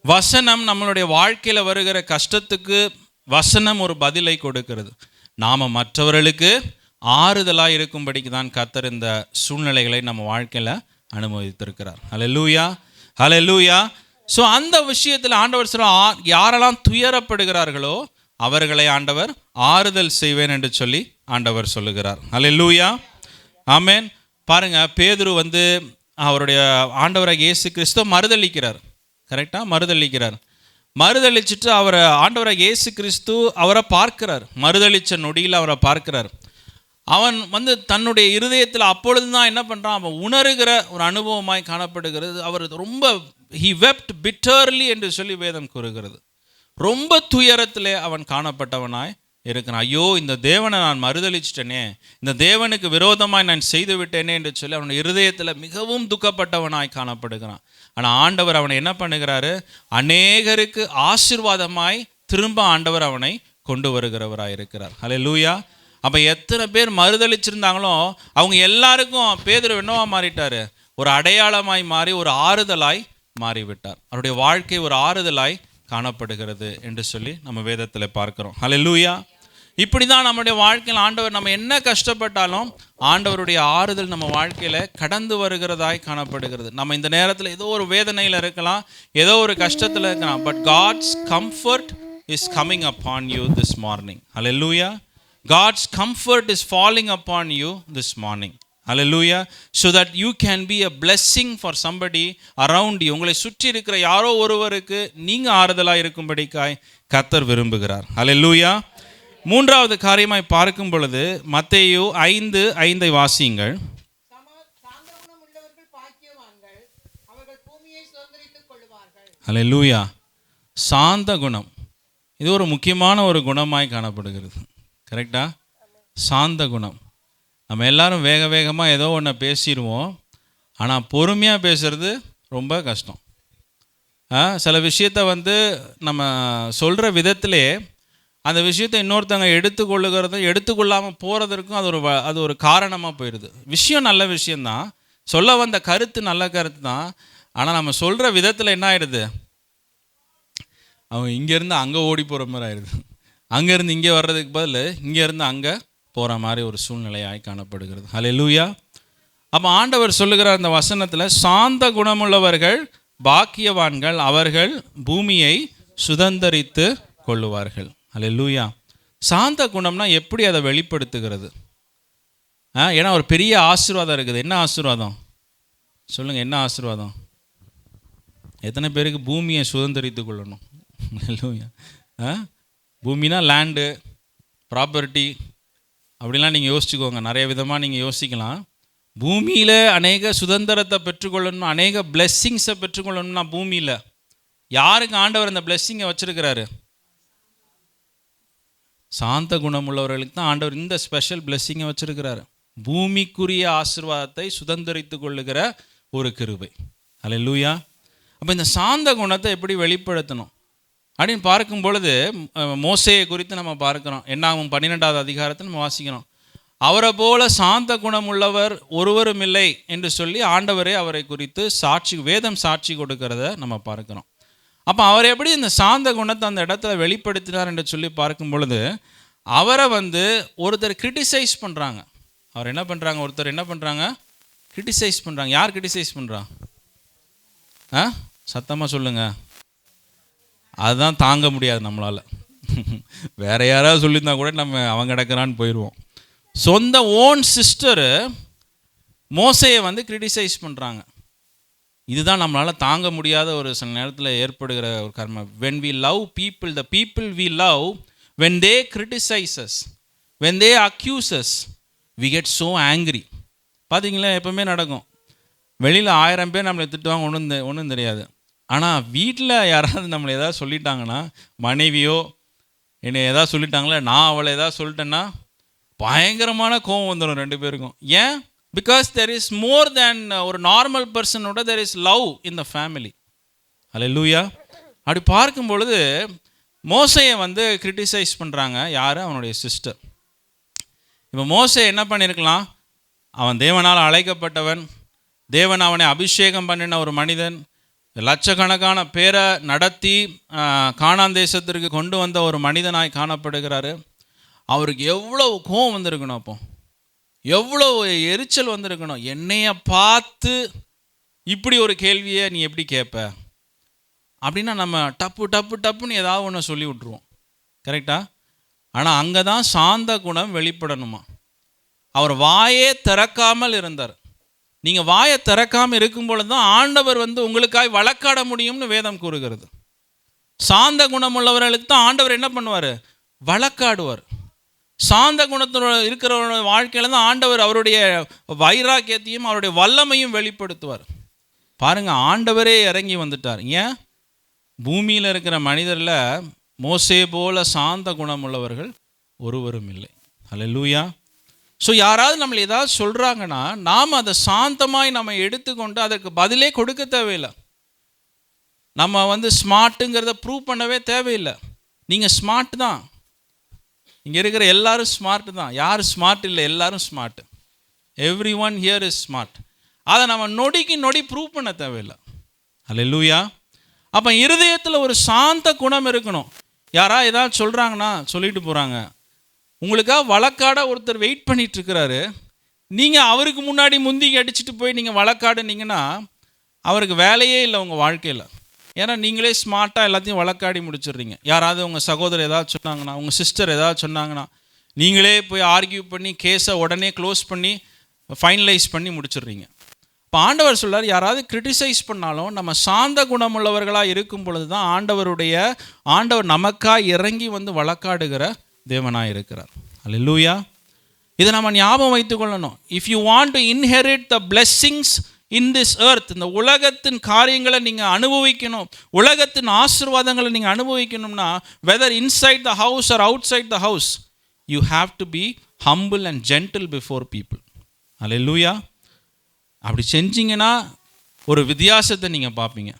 வசனம் நம்மளுடைய வாழ்க்கையில் வருகிற கஷ்டத்துக்கு வசனம் ஒரு பதிலை கொடுக்கிறது. நாம் மற்றவர்களுக்கு ஆறுதலாக இருக்கும்படிக்கு தான் கர்த்தர் இந்த சூழ்நிலைகளை நம்ம வாழ்க்கையில் அனுமதித்திருக்கிறார். ஹல்லேலூயா, ஹல்லேலூயா. ஸோ அந்த விஷயத்தில் ஆண்டவர் சொல்ல, யாரெல்லாம் துயரப்படுகிறார்களோ அவர்களை ஆண்டவர் ஆறுதல் செய்வேன் என்று சொல்லி ஆண்டவர் சொல்லுகிறார். ஹல்லேலூயா, ஆமென். பாருங்க, பேதுரு அவருடைய ஆண்டவராக இயேசு கிறிஸ்துவ மறுதளிக்கிறார். கரெக்டாக மறுதளிச்சுட்டு அவரை ஆண்டவராக இயேசு கிறிஸ்து அவரை பார்க்கிறார். மறுதளித்த நொடியில் அவரை பார்க்கிறார். அவன் தன்னுடைய இருதயத்தில் அப்பொழுது தான் என்ன பண்ணுறான், அவன் உணர்கிற ஒரு அனுபவமாய் காணப்படுகிறது. அவர் ரொம்ப he wept bitterly என்று சொல்லி வேதம் கூறுகிறது. ரொம்ப துயரத்திலே அவன் காணப்பட்டவனாய் இருக்கிறான். ஐயோ, இந்த தேவனை நான் மறுதளிச்சிட்டேனே, இந்த தேவனுக்கு விரோதமாய் நான் செய்து விட்டேனே என்று சொல்லி அவனுடைய இருதயத்தில் மிகவும் துக்கப்பட்டவனாய் காணப்படுகிறான். ஆனால் ஆண்டவர் அவனை என்ன பண்ணுகிறாரு, அநேகருக்கு ஆசீர்வாதமாய் திரும்ப ஆண்டவர் அவனை கொண்டு வருகிறவராய் இருக்கிறார். ஹல்லேலூயா. அப்போ எத்தனை பேர் மறுதளிச்சிருந்தாங்களோ அவங்க எல்லாருக்கும் பேதுரு என்னவா மாறிட்டார், ஒரு அடையாளமாய் மாறி ஒரு ஆறுதலாய் மாறிவிட்டார். அவருடைய வாழ்க்கை ஒரு ஆறுதலாய் காணப்படுகிறது என்று சொல்லி நம்ம வேதத்தில் பார்க்கிறோம். ஹல்லேலூயா. இப்படி தான் நம்முடைய வாழ்க்கையில் ஆண்டவர் நம்ம என்ன கஷ்டப்பட்டாலும் ஆண்டவருடைய ஆறுதல் நம்ம வாழ்க்கையில் கடந்து வருகிறதாய் காணப்படுகிறது. நம்ம இந்த நேரத்தில் ஏதோ ஒரு வேதனையில் இருக்கலாம், ஏதோ ஒரு கஷ்டத்தில் இருக்கலாம், but God's comfort is coming upon you this morning. Hallelujah. God's comfort is falling upon you this morning. Hallelujah. So that you can be a blessing for somebody around you. உங்களை சுற்றி இருக்கிற யாரோ ஒருவருக்கு நீங்க ஆறுதலாக இருக்கும்படிக்காய் கர்த்தர் விரும்புகிறார். Hallelujah. மூன்றாவது காரியமாய் பார்க்கும் பொழுது மத்தேயு 5:5 வாசியுங்கள். Hallelujah. சாந்த குணம், இது ஒரு முக்கியமான ஒரு குணமாய் காணப்படுகிறது. கரெக்டா? சாந்த குணம். நம்ம எல்லாரும் வேக வேகமாக ஏதோ ஒன்று பேசிடுவோம், ஆனால் பொறுமையாக பேசுறது ரொம்ப கஷ்டம். சில விஷயத்தை நம்ம சொல்கிற விதத்திலே அந்த விஷயத்தை இன்னொருத்தவங்க எடுத்துக்கொள்ளாமல் போகிறதுக்கும் அது ஒரு காரணமாக போயிடுது. விஷயம் நல்ல விஷயந்தான், சொல்ல வந்த கருத்து நல்ல கருத்து தான், ஆனால் நம்ம சொல்கிற விதத்தில் என்ன ஆயிடுது, அவன் இங்கேருந்து அங்கே ஓடி போகிற மாதிரி ஆயிடுது. அங்கேருந்து இங்கே வர்றதுக்கு பதில் இங்கேருந்து அங்கே போகிற மாதிரி ஒரு சூழ்நிலையாய் காணப்படுகிறது. ஹல்லேலூயா. அப்போ ஆண்டவர் சொல்லுகிற அந்த வசனத்தில், சாந்த குணமுள்ளவர்கள் பாக்கியவான்கள், அவர்கள் பூமியை சுதந்தரித்து கொள்ளுவார்கள். ஹல்லேலூயா. சாந்த குணம்னா எப்படி அதை வெளிப்படுத்துகிறது? ஏன்னா ஒரு பெரிய ஆசீர்வாதம் இருக்குது. என்ன ஆசீர்வாதம் சொல்லுங்கள், என்ன ஆசீர்வாதம்? எத்தனை பேருக்கு பூமியை சுதந்தரித்து கொள்ளணும்? ஹல்லேலூயா. பூமினா லேண்டு, ப்ராப்பர்ட்டி அப்படிலாம் நீங்கள் யோசிச்சுக்கோங்க. நிறைய விதமாக நீங்கள் யோசிக்கலாம். பூமியில் அநேக சுதந்திரத்தை பெற்றுக்கொள்ளணும், அநேக பிளெஸ்ஸிங்ஸை பெற்றுக்கொள்ளணும்னா பூமியில் யாருக்கு ஆண்டவர் அந்த பிளெஸ்ஸிங்கை வச்சுருக்கிறாரு? சாந்த குணம் உள்ளவர்களுக்கு தான் ஆண்டவர் இந்த ஸ்பெஷல் பிளெஸ்ஸிங்கை வச்சுருக்கிறாரு. பூமிக்குரிய ஆசீர்வாதத்தை சுதந்திரித்து கொள்ளுகிற ஒரு கிருபை. ஹல்லேலூயா. அப்போ இந்த சாந்த குணத்தை எப்படி வெளிப்படுத்தணும் அப்படின்னு பார்க்கும் பொழுது மோசேயை குறித்து நம்ம பார்க்குறோம். என்னாகும் 12வது அதிகாரத்தில் நம்ம வாசிக்கிறோம். அவரை போல சாந்த குணம் உள்ளவர் ஒருவரும் இல்லை என்று சொல்லி ஆண்டவரே அவரை குறித்து வேதம் சாட்சி கொடுக்கிறத நம்ம பார்க்குறோம். அப்போ அவர் எப்படி இந்த சாந்த குணத்தை அந்த இடத்துல வெளிப்படுத்தினார் என்று சொல்லி பார்க்கும் பொழுது, அவரை ஒருத்தர் கிரிட்டிசைஸ் பண்ணுறாங்க. அவர் என்ன பண்ணுறாங்க? ஒருத்தர் என்ன பண்ணுறாங்க? கிரிட்டிசைஸ் பண்ணுறாங்க. யார் கிரிட்டிசைஸ் பண்ணுறா? சத்தமாக சொல்லுங்கள். அதுதான் தாங்க முடியாது நம்மளால். வேற யாராவது சொல்லியிருந்தா கூட நம்ம அவங்க கிடக்கிறான்னு போயிடுவோம். சொந்த ஓன் சிஸ்டரு மோசையை கிரிட்டிசைஸ் பண்ணுறாங்க. இதுதான் நம்மளால் தாங்க முடியாத ஒரு சில நேரத்தில் ஏற்படுகிற ஒரு கர்மம். when we love people, the people we love, when they criticize us, when they accuse us, we get so angry. பார்த்தீங்களா, எப்பவுமே நடக்கும். வெளியில் 1000 பேர் நம்மளை திட்டுவாங்க, ஒன்றும் தெரியாது. ஆனால் வீட்டில் யாராவது நம்மளை எதாவது சொல்லிட்டாங்கன்னா, மனைவியோ என்னை எதாவது சொல்லிட்டாங்களே, நான் அவளை எதாவது சொல்லிட்டேன்னா பயங்கரமான கோவம் வந்துடும் 2 பேருக்கும். ஏன்? Because there is more than ஒரு நார்மல் பர்சனோட there is love in the family. Hallelujah. அப்படி பார்க்கும் பொழுது மோசையை கிரிட்டிசைஸ் பண்ணுறாங்க. யார்? அவனுடைய சிஸ்டர். இப்போ மோசே என்ன பண்ணியிருக்கலாம்? அவன் தேவனால் அழைக்கப்பட்டவன், தேவன் அவனை அபிஷேகம் பண்ணின ஒரு மனிதன், லட்சக்கணக்கான பேரை நடத்தி கானான் தேசத்திற்கு கொண்டு வந்த ஒரு மனிதனாய் காணப்படுகிறாரு. அவருக்கு எவ்வளோ கோவம் வந்திருக்கணும், அப்போ எவ்வளோ எரிச்சல் வந்திருக்கணும். என்னைய பார்த்து இப்படி ஒரு கேள்வியை நீ எப்படி கேட்ப அப்படின்னா நம்ம டப்புன்னு ஏதாவது ஒன்று சொல்லி விட்ருவோம். கரெக்டா? ஆனால் அங்கே தான் சாந்த குணம் வெளிப்படணுமா. அவர் வாயே திறக்காமல் இருந்தார். நீங்கள் வாயை திறக்காமல் இருக்கும் பொழுது தான் ஆண்டவர் உங்களுக்காய் வழக்காட முடியும்னு வேதம் கூறுகிறது. சாந்த குணமுள்ளவர்களுக்கு தான் ஆண்டவர் என்ன பண்ணுவார்? வழக்காடுவார். சாந்த குணத்தோட இருக்கிறவரோட வாழ்க்கையில் தான் ஆண்டவர் அவருடைய வைராக்கியத்தையும் அவருடைய வல்லமையும் வெளிப்படுத்துவார். பாருங்கள், ஆண்டவரே இறங்கி வந்துட்டார். ஏன்? பூமியில் இருக்கிற மனிதரில் மோசே போல சாந்த குணமுள்ளவர்கள் ஒருவரும் இல்லை. ஹல்லேலூயா. ஸோ யாராவது நம்மளை ஏதாவது சொல்கிறாங்கன்னா நாம் அதை சாந்தமாய் நம்ம எடுத்துக்கொண்டு அதற்கு பதிலே கொடுக்க தேவையில்லை. நம்ம ஸ்மார்ட்டுங்கிறத ப்ரூவ் பண்ணவே தேவையில்லை. நீங்கள் ஸ்மார்ட் தான். இங்கே இருக்கிற எல்லாரும் ஸ்மார்ட் தான். யார் ஸ்மார்ட் இல்லை? எல்லாரும் smart. Every one here is smart. அதை நம்ம நொடிக்கு நொடி ப்ரூவ் பண்ண தேவையில்லை. ஹல்லேலூயா. அப்போ இருதயத்தில் ஒரு சாந்த குணம் இருக்கணும். யாராவது ஏதாவது சொல்கிறாங்கன்னா சொல்லிட்டு போகிறாங்க. உங்களுக்காக வழக்காட ஒருத்தர் வெயிட் பண்ணிட்டு இருக்கிறாரு. நீங்கள் அவருக்கு முன்னாடி முந்திக்கு அடிச்சுட்டு போய் நீங்கள் வழக்காடுனீங்கன்னா அவருக்கு வேலையே இல்லை உங்கள் வாழ்க்கையில். ஏன்னா நீங்களே ஸ்மார்ட்டாக எல்லாத்தையும் வழக்காடி முடிச்சிடுறீங்க. யாராவது உங்கள் சகோதரர் ஏதாவது சொன்னாங்கன்னா, உங்கள் சிஸ்டர் ஏதாவது சொன்னாங்கன்னா நீங்களே போய் ஆர்கியூ பண்ணி கேஸை உடனே க்ளோஸ் பண்ணி ஃபைனலைஸ் பண்ணி முடிச்சிடுறீங்க. இப்போ ஆண்டவர் சொல்றார், யாராவது கிரிட்டிசைஸ் பண்ணாலும் நம்ம சாந்த குணமுள்ளவர்களாக இருக்கும் பொழுது தான் ஆண்டவர் நமக்காக இறங்கி வழக்காடுகிற தேவனாக இருக்கிறார். அல்லேலூயா. இதை நம்ம ஞாபகம் வைத்துக் கொள்ளணும். If you want to inherit the blessings in this earth, இந்த உலகத்தின் காரியங்களை நீங்கள் அனுபவிக்கணும், உலகத்தின் ஆசீர்வாதங்களை நீங்கள் அனுபவிக்கணும்னா, whether inside the house or outside the house, you have to be humble and gentle before people. Alleluia. அப்படி செஞ்சீங்கன்னா ஒரு வித்தியாசத்தை நீங்கள் பார்ப்பீங்க.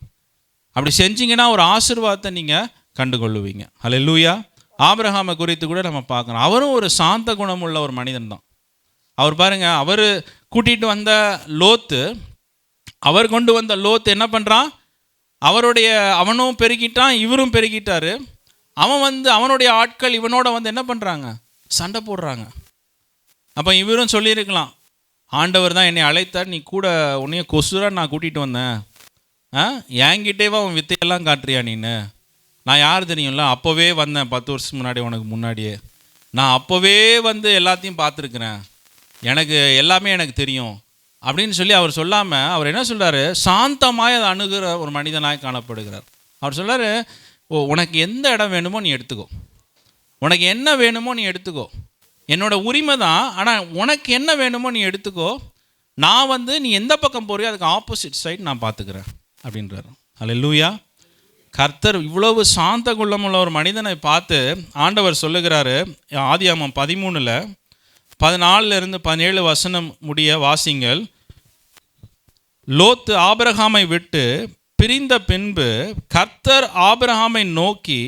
அப்படி செஞ்சீங்கன்னா ஒரு ஆசீர்வாதத்தை நீங்கள் கண்டுகொள்ளுவீங்க. அல்லேலூயா. ஆபிரகாமை குறித்து கூட நம்ம பார்க்கணும். அவரும் ஒரு சாந்த குணம் உள்ள ஒரு மனிதன் தான். அவர் பாருங்கள், அவர் கூட்டிகிட்டு வந்த லோத்து அவர் கொண்டு வந்த லோத் என்ன பண்ணுறான், அவனும் பெருகிட்டான், இவரும் பெருகிட்டாரு. அவனுடைய ஆட்கள் இவனோட என்ன பண்ணுறாங்க, சண்டை போடுறாங்க. அப்போ இவரும் சொல்லியிருக்கலாம், ஆண்டவர் தான் என்னை அழைத்தார், நீ கூட உன்னைய கொசுராக நான் கூட்டிகிட்டு வந்தேன், என்கிட்டேவா அவன் வித்தையெல்லாம் காட்டுறியா நீன்னு, நான் யார் தெரியும்ல, அப்போவே வந்தேன் 10 வருஷம் முன்னாடி, உனக்கு முன்னாடியே நான் அப்போவே எல்லாத்தையும் பார்த்துருக்குறேன், எனக்கு எல்லாமே எனக்கு தெரியும் அப்படின்னு சொல்லி அவர் சொல்லாமல் அவர் என்ன சொல்கிறாரு, சாந்தமாய் அதை அணுகிற ஒரு மனிதனாய் காணப்படுகிறார். அவர் சொல்கிறாரு, உனக்கு எந்த இடம் வேணுமோ நீ எடுத்துக்கோ, உனக்கு என்ன வேணுமோ நீ எடுத்துக்கோ, என்னோட உரிமை தான், ஆனால் உனக்கு என்ன வேணுமோ நீ எடுத்துக்கோ, நான் நீ எந்த பக்கம் போறியோ அதுக்கு ஆப்போசிட் சைடு நான் பார்த்துக்கிறேன் அப்படின்றாரு. அல்லேலூயா. கர்த்தர் இவ்வளவு சாந்த குள்ளமுள்ள ஒரு மனிதனை பார்த்து ஆண்டவர் சொல்லுகிறாரு, ஆதியாகமம் 13:14-17 முடிய வாசிங்கள். லோத்து ஆபிரகாமை விட்டு பிரிந்த பின்பு கர்த்தர் ஆபிரகாமை நோக்கி,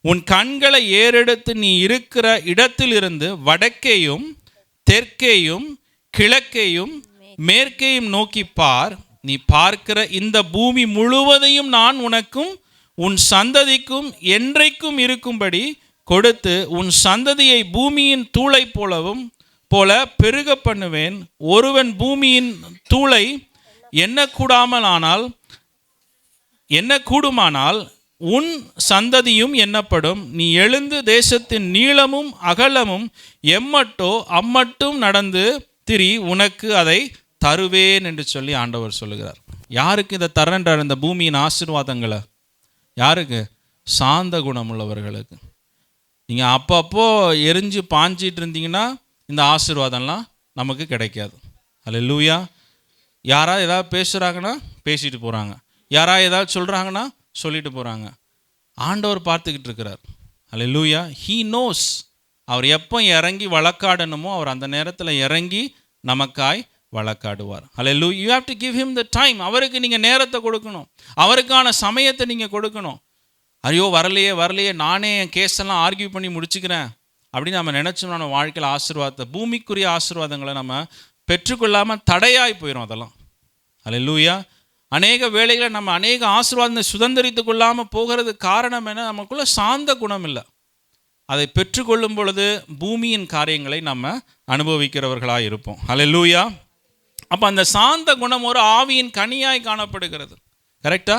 உன் கண்களை ஏறெடுத்து நீ இருக்கிற இடத்திலிருந்து வடக்கேயும் தெற்கேயும் கிழக்கேயும் மேற்கேயும் நோக்கி பார், நீ பார்க்கிற இந்த பூமி முழுவதையும் நான் உனக்கும் உன் சந்ததிக்கும் என்றைக்கும் இருக்கும்படி கொடுத்து உன் சந்ததியை பூமியின் தூளை போல பெருக பண்ணுவேன். ஒருவன் பூமியின் தூளை எண்ணக்கூடுமானால் உன் சந்ததியும் எண்ணப்படும். நீ எழுந்து தேசத்தின் நீளமும் அகலமும் எம்மட்டோ அம்மட்டும் நடந்து திரி, உனக்கு அதை தருவேன் என்று சொல்லி ஆண்டவர் சொல்லுகிறார். யாருக்கு இதை தரன்றார்? இந்த பூமியின் ஆசீர்வாதங்களை யாருக்கு? சாந்த குணமுள்ளவர்களுக்கு. நீங்கள் அப்பப்போ எரிஞ்சு பாஞ்சிட்டு இருந்தீங்கன்னா இந்த ஆசீர்வாதம்லாம் நமக்கு கிடைக்காது. அல்லேலூயா. யாராவது ஏதாவது பேசுகிறாங்கன்னா பேசிட்டு போகிறாங்க, யாராவது ஏதாவது சொல்கிறாங்கன்னா சொல்லிட்டு போகிறாங்க. ஆண்டவர் பார்த்துக்கிட்டு இருக்கிறார். அல்லேலூயா. He knows. அவர் எப்போ இறங்கி வழக்காடணுமோ அவர் அந்த நேரத்தில் இறங்கி நமக்காய் வழக்காடுவார். Alleluia. You have to give him the time. அவருக்கு நீங்கள் நேரத்தை கொடுக்கணும், அவருக்கான சமயத்தை நீங்கள் கொடுக்கணும். ஐயோ வரலையே நானே என் கேஸெல்லாம் ஆர்கியூ பண்ணி முடிச்சுக்கிறேன் அப்படின்னு நம்ம நினச்சோம்னா நம்ம வாழ்க்கையில் ஆசீர்வாதத்தை, பூமிக்குரிய ஆசீர்வாதங்களை நம்ம பெற்றுக்கொள்ளாமல் தடையாய் போயிடும் அதெல்லாம். அல்லேலூயா. அநேக வேளைகளை நம்ம அநேக ஆசீர்வாதத்தை சுதந்திரித்து கொள்ளாமல் போகிறது காரணம் என்ன? நமக்குள்ள சாந்த குணம் இல்லை. அதை பெற்றுக்கொள்ளும் பொழுது பூமியின் காரியங்களை நம்ம அனுபவிக்கிறவர்களாக இருப்போம். அல்லேலூயா. அப்போ அந்த சாந்த குணம் ஒரு ஆவியின் கனியாய் காணப்படுகிறது. கரெக்டா?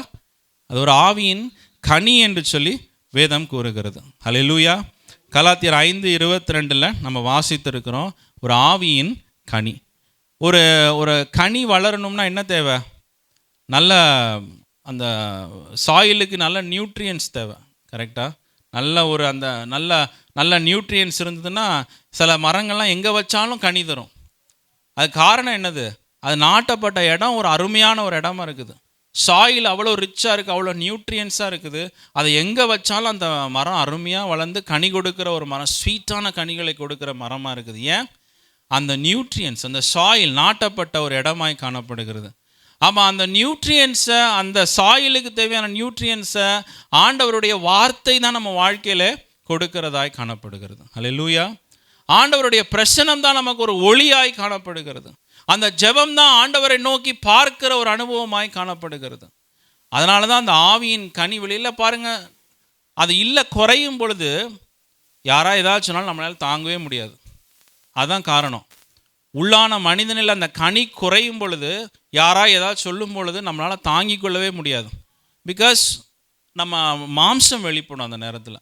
அது ஒரு ஆவியின் கனி என்று சொல்லி வேதம் கூறுகிறது. அல்லேலூயா. கலாத்தியர் 5:22 நம்ம வாசித்திருக்கிறோம். ஒரு ஆவியின் கனி. ஒரு கனி வளரணும்னா என்ன தேவை? நல்ல அந்த சாயிலுக்கு நல்ல நியூட்ரியன்ஸ் தேவை. கரெக்டாக? நல்ல நியூட்ரியன்ஸ் இருந்ததுன்னா சில மரங்கள்லாம் எங்கே வச்சாலும் கனி தரும். அது காரணம் என்னது? அது நாட்டப்பட்ட இடம் ஒரு அருமையான ஒரு இடமா இருக்குது. சாயில் அவ்வளோ ரிச்சாக இருக்குது, அவ்வளோ நியூட்ரியன்ஸாக இருக்குது. அதை எங்கே வச்சாலும் அந்த மரம் அருமையாக வளர்ந்து கனி கொடுக்குற ஒரு மரம், ஸ்வீட்டான கனிகளை கொடுக்குற மரமாக இருக்குது. ஏன்? அந்த நியூட்ரியன்ஸ், அந்த சாயில் நாட்டப்பட்ட ஒரு இடமாய் காணப்படுகிறது. ஆமாம், அந்த நியூட்ரியன்ஸை, அந்த சாயிலுக்கு தேவையான நியூட்ரியன்ஸை ஆண்டவருடைய வார்த்தை தான் நம்ம வாழ்க்கையில் கொடுக்கிறதாய் காணப்படுகிறது. அல்லேலூயா. ஆண்டவருடைய பிரசனம் தான் நமக்கு ஒரு ஒளியாய் காணப்படுகிறது. அந்த ஜெபம் தான் ஆண்டவரை நோக்கி பார்க்கிற ஒரு அனுபவமாய் காணப்படுகிறது. அதனால தான் அந்த ஆவியின் கனி வெளியில் பாருங்கள், அது இல்லை குறையும் பொழுது யாராவது ஏதாவது சொன்னாலும் நம்மளால் தாங்கவே முடியாது. அதுதான் காரணம். உள்ளான மனிதனில் அந்த கனி குறையும் பொழுது யாராவது ஏதாவது சொல்லும் பொழுது நம்மளால் தாங்கி கொள்ளவே முடியாது. பிகாஸ் நம்ம மாம்சம் வெளிப்படும், அந்த நேரத்தில்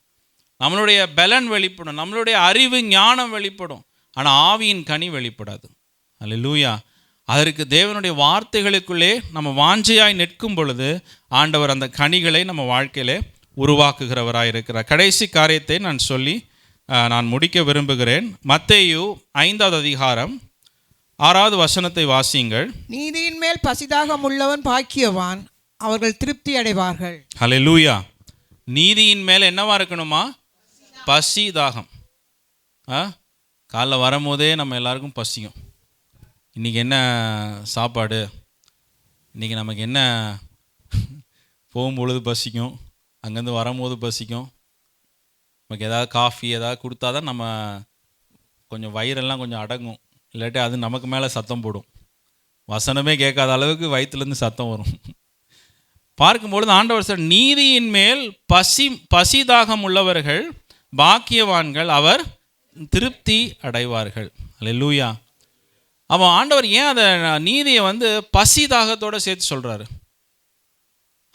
நம்மளுடைய பலன் வெளிப்படும், நம்மளுடைய அறிவு ஞானம் வெளிப்படும். ஆனால் ஆவியின் கனி வெளிப்படாது. அல்லேலூயா. அதற்கு தேவனுடைய வார்த்தைகளுக்குள்ளே நம்ம வாஞ்சையாய் நிற்கும் பொழுது ஆண்டவர் அந்த கனிகளை நம்ம வாழ்க்கையிலே உருவாக்குகிறவராக இருக்கிறார். கடைசி காரியத்தை நான் சொல்லி நான் முடிக்க விரும்புகிறேன். மத்தேயு 5:6 வாசியுங்கள். நீதியின் மேல் பசிதாகம் உள்ளவன் பாக்கியவான், அவர்கள் திருப்தி அடைவார்கள். அல்லேலூயா. நீதியின் மேல் என்னவா இருக்கணுமா? பசி தாகம். காலைல வரும்போதே நம்ம எல்லாருக்கும் பசியும். இன்றைக்கி என்ன சாப்பாடு, இன்றைக்கி நமக்கு என்ன, போகும்பொழுது பசிக்கும், அங்கேருந்து வரும்போது பசிக்கும். நமக்கு ஏதாவது காஃபி ஏதாவது கொடுத்தா தான் நம்ம கொஞ்சம் வயிறெல்லாம் கொஞ்சம் அடங்கும், இல்லாட்டி அது நமக்கு மேலே சத்தம் போடும். வசனமே கேட்காத அளவுக்கு வயிற்றுலேருந்து சத்தம் வரும். பார்க்கும்பொழுது ஆண்டவர் சார் நீதியின் மேல் பசிதாகம் உள்ளவர்கள் பாக்கியவான்கள், அவர் திருப்தி அடைவார்கள். அல்லேலூயா. அவன் ஆண்டவர் ஏன் அதை நீதியை பசிதாகத்தோடு சேர்த்து சொல்கிறாரு?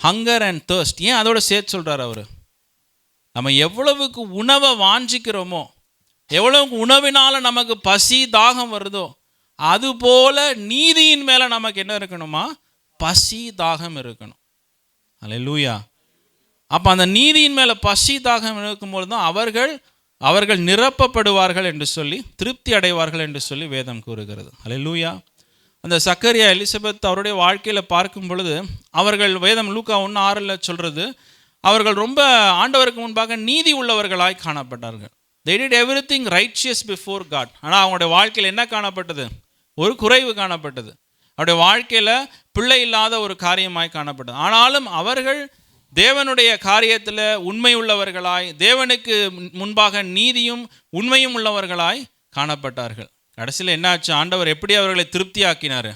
ஹங்கர் அண்ட் தர்ஸ்ட் ஏன் அதோட சேர்த்து சொல்கிறார் அவர்? நம்ம எவ்வளவுக்கு உணவை வாஞ்சிக்கிறோமோ, எவ்வளவுக்கு உணவினால் நமக்கு பசி தாகம் வருதோ, அதுபோல நீதியின் மேலே நமக்கு என்ன இருக்கணுமா? பசி தாகம் இருக்கணும். அல்லேலூயா. அப்போ அந்த நீதியின் மேலே பசி தாகம் இருக்கும்போது தான் அவர்கள் நிரப்பப்படுவார்கள் என்று சொல்லி, திருப்தி அடைவார்கள் என்று சொல்லி வேதம் கூறுகிறது. அல்லேலூயா. அந்த சக்கரியா எலிசபெத் அவருடைய வாழ்க்கையில் பார்க்கும் பொழுது அவர்கள் வேதம் லூக்கா 1:6 சொல்கிறது, அவர்கள் ரொம்ப ஆண்டவருக்கு முன்பாக நீதி உள்ளவர்களாய் காணப்பட்டார்கள். they did everything righteous before God. ஆனால் அவங்களுடைய வாழ்க்கையில் என்ன காணப்பட்டது? ஒரு குறைவு காணப்பட்டது. அவருடைய வாழ்க்கையில் பிள்ளை இல்லாத ஒரு காரியமாய் காணப்பட்டது. ஆனாலும் அவர்கள் தேவனுடைய காரியத்தில் உண்மை உள்ளவர்களாய், தேவனுக்கு முன்பாக நீதியும் உண்மையும் உள்ளவர்களாய் காணப்பட்டார்கள். கடைசியில் என்னாச்சு? ஆண்டவர் எப்படி அவர்களை திருப்தியாக்கினார்?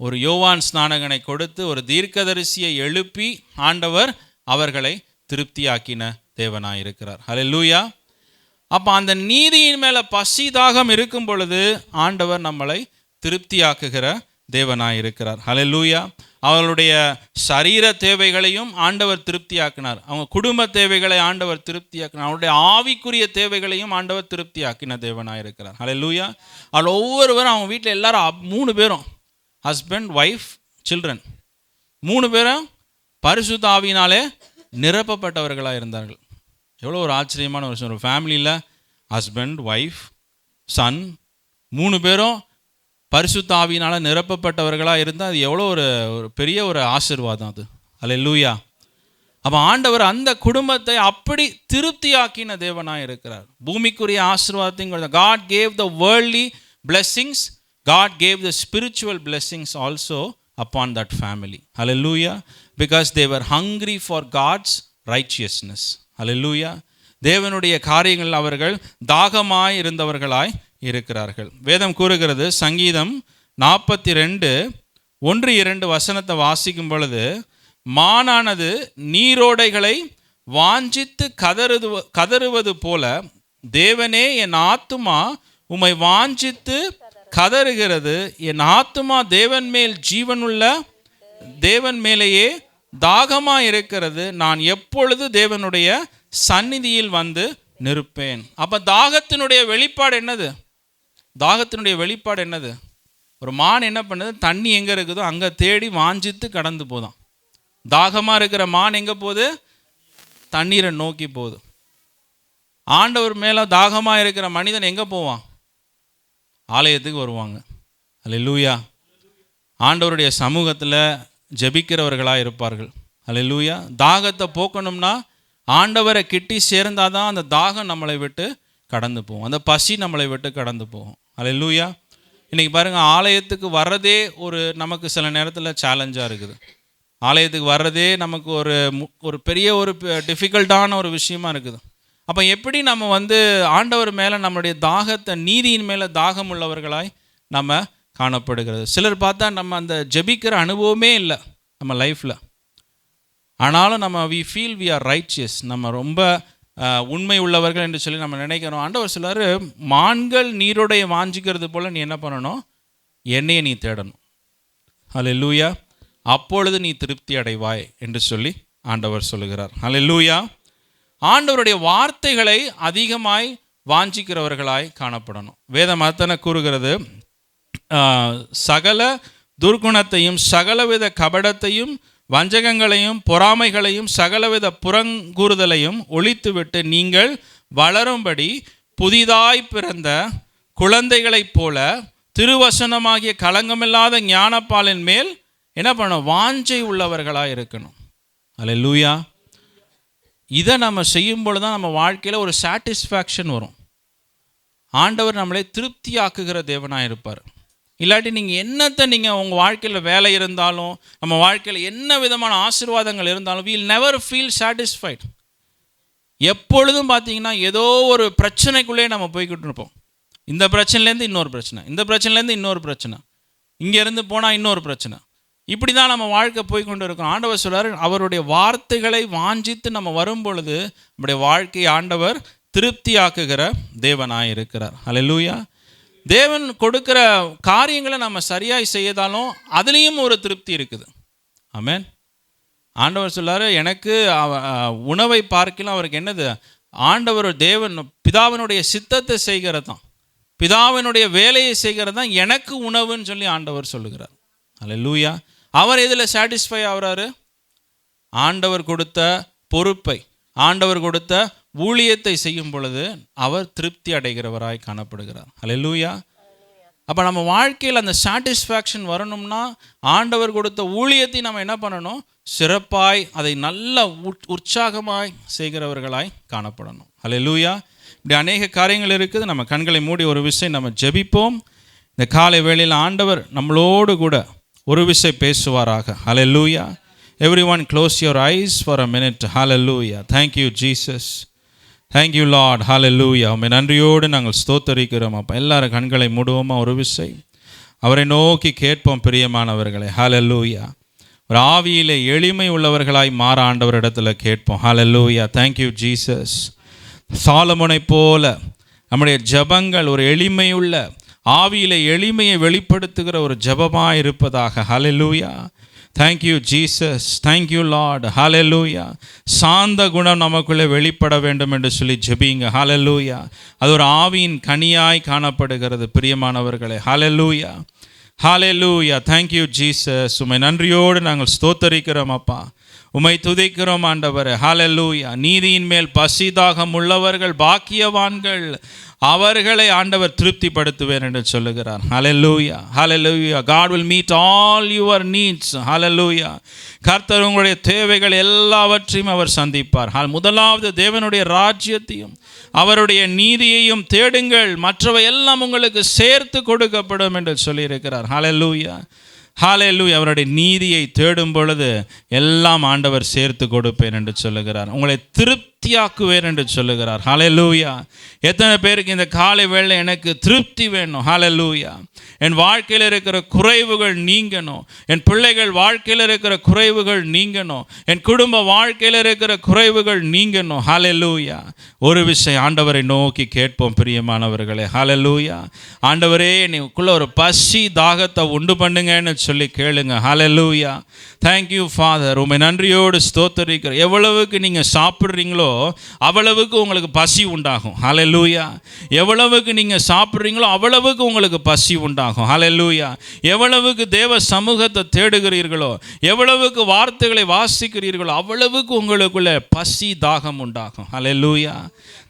ஒரு யோவான் ஸ்நானகனை கொடுத்து ஒரு தீர்க்கதரிசியை எழுப்பி ஆண்டவர் அவர்களை திருப்தியாக்கின தேவனாய் இருக்கிறார். அல்லேலூயா. அப்போ அந்த நீதியின் மேலே பசிதாகம் இருக்கும் பொழுது ஆண்டவர் நம்மளை திருப்தியாக்குகிற தேவனாய் இருக்கிறார். அல்லேலூயா. அவர்களுடைய சரீர தேவைகளையும் ஆண்டவர் திருப்தியாக்கினார். அவங்க குடும்ப தேவைகளை ஆண்டவர் திருப்தியாக்கினார். அவருடைய ஆவிக்குரிய தேவைகளையும் ஆண்டவர் திருப்தியாக்கின தேவனாய் இருக்கிறார். அல்லேலூயா. அவள் ஒவ்வொருவரும் அவங்க வீட்டில் எல்லாரும் 3 பேரும், ஹஸ்பண்ட், ஒய்ஃப், சில்ட்ரன், 3 பேரும் பரிசுத்த ஆவியினாலே நிரப்பப்பட்டவர்களாக இருந்தார்கள். எவ்வளோ ஒரு ஆச்சரியமான ஒரு விஷயம். ஒரு ஃபேமிலியில் ஹஸ்பண்ட், ஒய்ஃப், சன் 3 பேரும் பரிசுத்த ஆவியினால் நிரப்பப்பட்டவர்களாக இருந்தால் அது எவ்வளோ ஒரு பெரிய ஒரு ஆசீர்வாதம் அது. அல்லேலூயா. அப்போ ஆண்டவர் அந்த குடும்பத்தை அப்படி திருப்தியாக்கின தேவனாக இருக்கிறார். பூமிக்குரிய ஆசீர்வாதத்தையும் God gave the worldly blessings, God gave the spiritual blessings also upon that family. Hallelujah. Because they were hungry for God's righteousness. Hallelujah. தேவனுடைய காரியங்கள் அவர்கள் தாகமாய் இருந்தவர்களாய் இருக்கிறார்கள். வேதம் கூறுகிறது, சங்கீதம் 42:1-2 வசனத்தை வாசிக்கும் பொழுது, மானானது நீரோடைகளை வாஞ்சித்து கதறுவது போல தேவனே என் ஆத்துமா உம்மை வாஞ்சித்து கதறுகிறது, என் ஆத்துமா தேவன் மேல் ஜீவனுள்ள தேவன் மேலேயே தாகமாக இருக்கிறது, நான் எப்பொழுது தேவனுடைய சந்நிதியில் நிற்பேன். அப்போ தாகத்தினுடைய வெளிப்பாடு என்னது? தாகத்தினுடைய வெளிப்பாடு என்னது? ஒரு மான் என்ன பண்ணுது? தண்ணி எங்கே இருக்குதோ அங்கே தேடி வாஞ்சித்து கடந்து போதான். தாகமாக இருக்கிற மான் எங்கே போகுது? தண்ணீரை நோக்கி போகுது. ஆண்டவர் மேலே தாகமாக இருக்கிற மனிதன் எங்கே போவான்? ஆலயத்துக்கு வருவாங்க. அல்லேலூயா. ஆண்டவருடைய சமூகத்தில் ஜெபிக்கிறவர்களாக இருப்பார்கள். அல்லேலூயா. தாகத்தை போக்கணும்னா ஆண்டவரை கிட்டி சேர்ந்தாதான் அந்த தாகம் நம்மளை விட்டு கடந்து போகும், அந்த பசி நம்மளை விட்டு கடந்து போகும். அல்லேலூயா. இன்றைக்கி பாருங்கள், ஆலயத்துக்கு வர்றதே நமக்கு சில நேரத்தில் சேலஞ்சாக இருக்குது. ஆலயத்துக்கு வர்றதே நமக்கு ஒரு பெரிய ஒரு டிஃபிகல்ட்டான ஒரு விஷயமா இருக்குது. அப்போ எப்படி நம்ம ஆண்டவர் மேலே நம்மளுடைய தாகத்தை, நீதியின் மேலே தாகம் உள்ளவர்களாய் நம்ம காணப்படுகிறது. சிலர் பார்த்தா நம்ம அந்த ஜெபிக்கிற அனுபவமே இல்லை நம்ம லைஃப்பில். ஆனாலும் நம்ம we feel we are righteous, நம்ம ரொம்ப உண்மை உள்ளவர்கள் என்று சொல்லி நம்ம நினைக்கிறோம். ஆண்டவர் சிலர், மான்கள் நீரோடைய வாஞ்சிக்கிறது போல் நீ என்ன பண்ணணும்? என்னையை நீ தேடணும். அல்லேலூயா. அப்பொழுது நீ திருப்தி அடைவாய் என்று சொல்லி ஆண்டவர் சொல்லுகிறார். அல்லேலூயா. ஆண்டவருடைய வார்த்தைகளை அதிகமாய் வாஞ்சிக்கிறவர்களாய் காணப்படணும். வேதம் அத்தனை கூறுகிறது, சகல துர்குணத்தையும் சகலவித கபடத்தையும் வஞ்சகங்களையும் பொறாமைகளையும் சகலவித புறங்கூறுதலையும் ஒழித்துவிட்டு நீங்கள் வளரும்படி புதிதாய் பிறந்த குழந்தைகளைப் போல திருவசனமாகிய களங்கமில்லாத ஞானப்பாலின் மேல் என்ன பண்ணணும்? வாஞ்சை உள்ளவர்களாக இருக்கணும். அல்லேலூயா. இதை நம்ம செய்யும் பொழுது தான் நம்ம வாழ்க்கையில் ஒரு சாட்டிஸ்ஃபேக்ஷன் வரும். ஆண்டவர் நம்மளை திருப்தியாக்குகிற தேவனாக இருப்பார். இல்லாட்டி நீங்கள் உங்கள் வாழ்க்கையில் வேலை இருந்தாலும், நம்ம வாழ்க்கையில் என்ன விதமான ஆசீர்வாதங்கள் இருந்தாலும், we'll never feel satisfied. எப்பொழுதும் பார்த்தீங்கன்னா ஏதோ ஒரு பிரச்சனைக்குள்ளே நம்ம போய்கிட்டு இருப்போம். இந்த பிரச்சனைலேருந்து இன்னொரு பிரச்சனை, இந்த பிரச்சனைலேருந்து இன்னொரு பிரச்சனை. இங்கேருந்து போனால் இன்னொரு பிரச்சனை. இப்படி தான் நம்ம வாழ்க்கை போய் கொண்டு இருக்கோம். ஆண்டவர் சொல்றார், அவருடைய வார்த்தைகளை வாஞ்சித்து நம்ம வரும் பொழுது நம்முடைய வாழ்க்கையை ஆண்டவர் திருப்தியாக்குகிற தேவனாய் இருக்கிறார். அல்லேலூயா. தேவன் கொடுக்குற காரியங்களை நம்ம சரியாய் செய்யதாலும் அதுலேயும் ஒரு திருப்தி இருக்குது. ஆமென். ஆண்டவர் சொல்லார், எனக்கு உணவை பார்க்கலாம் அவருக்கு என்னது, ஆண்டவர் தேவன் பிதாவினுடைய சித்தத்தை செய்கிறது தான், பிதாவினுடைய வேலையை செய்கிறது தான் எனக்கு உணவுன்னு சொல்லி ஆண்டவர் சொல்லுகிறார். அல்லேலூயா. அவர் எதில் சாட்டிஸ்ஃபை ஆகிறாரு? ஆண்டவர் கொடுத்த பொறுப்பை, ஆண்டவர் கொடுத்த ஊழியத்தை செய்யும் பொழுது அவர் திருப்தி அடைகிறவராய் காணப்படுகிறார். அல்லேலூயா. அப்போ நம்ம வாழ்க்கையில் அந்த சாட்டிஸ்ஃபேக்ஷன் வரணும்னா ஆண்டவர் கொடுத்த ஊழியத்தை நம்ம என்ன பண்ணணும்? சிறப்பாய் அதை நல்ல உற்சாகமாய் செய்கிறவர்களாய் காணப்படணும். அல்லேலூயா. இப்படி அநேக காரியங்கள் இருக்குது. நம்ம கண்களை மூடி ஒரு விஷயம் நம்ம ஜெபிப்போம். இந்த காலை வேளையில் ஆண்டவர் நம்மளோடு கூட ஒரு விஷயம் பேசுவாராக. அல்லேலூயா. Everyone close your eyes for a minute. Hallelujah. Thank you Jesus. Thank you Lord. Hallelujah. உம்மை நன்றியோடு நாங்கள் ஸ்தோத்தரிக்கிறோம். அப்போ எல்லாரும் கண்களை மூடுவோமா? ஒரு விஷயம் அவரை நோக்கி கேட்போம் பிரியமானவர்களே. Hallelujah. ஒரு ஆவியிலே எளிமை உள்ளவர்களாய் மாற ஆண்டவரிடத்தில் கேட்போம். Hallelujah. Thank you Jesus. சாலமோனை போல நம்முடைய ஜெபங்கள் ஒரு எளிமையுள்ள ஆவியிலே எளிமையை வெளிப்படுத்துகிற ஒரு ஜெபமாக இருப்பதாக. Hallelujah. Thank you Jesus. Thank you Lord. Hallelujah. சாந்த குணம் நமக்குள்ளே வெளிப்பட வேண்டும் என்று சொல்லி ஜெபிங்க. Hallelujah. அது ஒரு ஆவியின் கனியாய் காணப்படுகிறது பிரியமானவர்களே. Hallelujah. Hallelujah. Thank you Jesus. உம்மை நன்றியோடு நாங்கள் ஸ்தோத்தரிக்கிறோம் அப்பா, உம்மை துதிக்கிறோம் ஆண்டவரே. Hallelujah. நீதியின் மேல் பசிதாகம் உள்ளவர்கள் பாக்கியவான்கள், அவர்களை ஆண்டவர் திருப்திப்படுத்துவேன் என்று சொல்லுகிறார். Hallelujah. Hallelujah. God will meet all your needs. Hallelujah. கர்த்தர் உங்களுடைய தேவைகள் எல்லாவற்றையும் அவர் சந்திப்பார். முதலாவது தேவனுடைய ராஜ்யத்தையும் அவருடைய நீதியையும் தேடுங்கள், மற்றவை எல்லாம் உங்களுக்கு சேர்த்து கொடுக்கப்படும் என்று சொல்லியிருக்கிறார். Hallelujah. ஹalleluya. அவருடைய நீதியை தேடும் பொழுது எல்லாம் ஆண்டவர் சேர்த்து கொடுப்பேன் என்று சொல்லுகிறார். உங்களை திருப்தியாக்குவேன் என்று சொல்லுகிறார். ஹalleluya. எத்தனை பேருக்கு இந்த காலை வேளை எனக்கு திருப்தி வேணும்? ஹalleluya. என் வாழ்க்கையில் இருக்கிற குறைவுகள் நீங்கணும், என் பிள்ளைகள் வாழ்க்கையில் இருக்கிற குறைவுகள் நீங்கணும், என் குடும்ப வாழ்க்கையில் இருக்கிற குறைவுகள் நீங்கணும். ஹalleluya. ஒரு விஷயம் ஆண்டவரை நோக்கி கேட்போம் பிரியமானவர்களே. ஹalleluya. ஆண்டவரே, நீக்குள்ள ஒரு பசி தாகத்தை உண்டு பண்ணுங்கன்னு சொல்லி கேளுங்க. ஹalleluya. Thank you Father. உம்மை நன்றியோடு ஸ்தோத்திரிக்கிறேன். எவ்வளவுக்கு நீங்கள் சாப்பிட்றீங்களோ அவ்வளவுக்கு உங்களுக்கு பசி உண்டாகும். ஹalleluya. எவ்வளவுக்கு நீங்கள் சாப்பிட்றீங்களோ அவ்வளவுக்கு உங்களுக்கு பசி உண்டாகும். ஹalleluya. எவ்வளவுக்கு தேவ சமூகத்தை தேடுகிறீர்களோ, எவ்வளவுக்கு வார்த்தைகளை வாசிக்கிறீர்களோ அவ்வளவுக்கு உங்களுக்குள்ள பசி தாகம் உண்டாகும். ஹalleluya.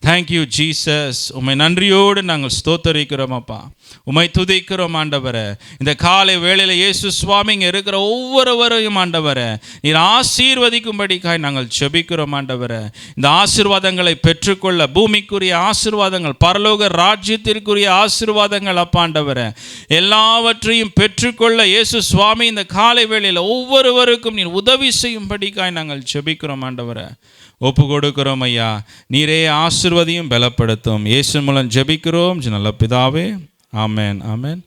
Thank you Jesus. உம்மை நன்றியோடு நாங்கள் ஸ்தோத்திரிக்கிறோம் அப்பா, உம்மை துதிக்கிறோம் ஆண்டவரே. இந்த காலை வேளையில் இயேசு சுவாமி இங்கே இருக்கிற ஒவ்வொருவரையும் ஆண்டவரே நீர் ஆசீர்வதிக்கும்படிக்காய் நாங்கள் ஜெபிக்கிறோம் ஆண்டவரே. இந்த ஆசீர்வாதங்களை பெற்றுக்கொள்ள, பூமிக்குரிய ஆசீர்வாதங்கள், பரலோக ராஜ்யத்திற்குரிய ஆசீர்வாதங்கள் அப்பா ஆண்டவரே, எல்லாவற்றையும் பெற்றுக்கொள்ள இயேசு சுவாமி இந்த காலை வேளையில் ஒவ்வொருவருக்கும் நீர் உதவி செய்யும்படிக்காய் நாங்கள் ஜெபிக்கிறோம் ஆண்டவரே. ஒப்பு கொடுக்கிறோம் ஐயா. நீரே ஆசீர்வதியும் பலப்படுத்தும். இயேசு மூலம் ஜெபிக்கிறோம் நல்ல பிதாவே. ஆமென். ஆமென்.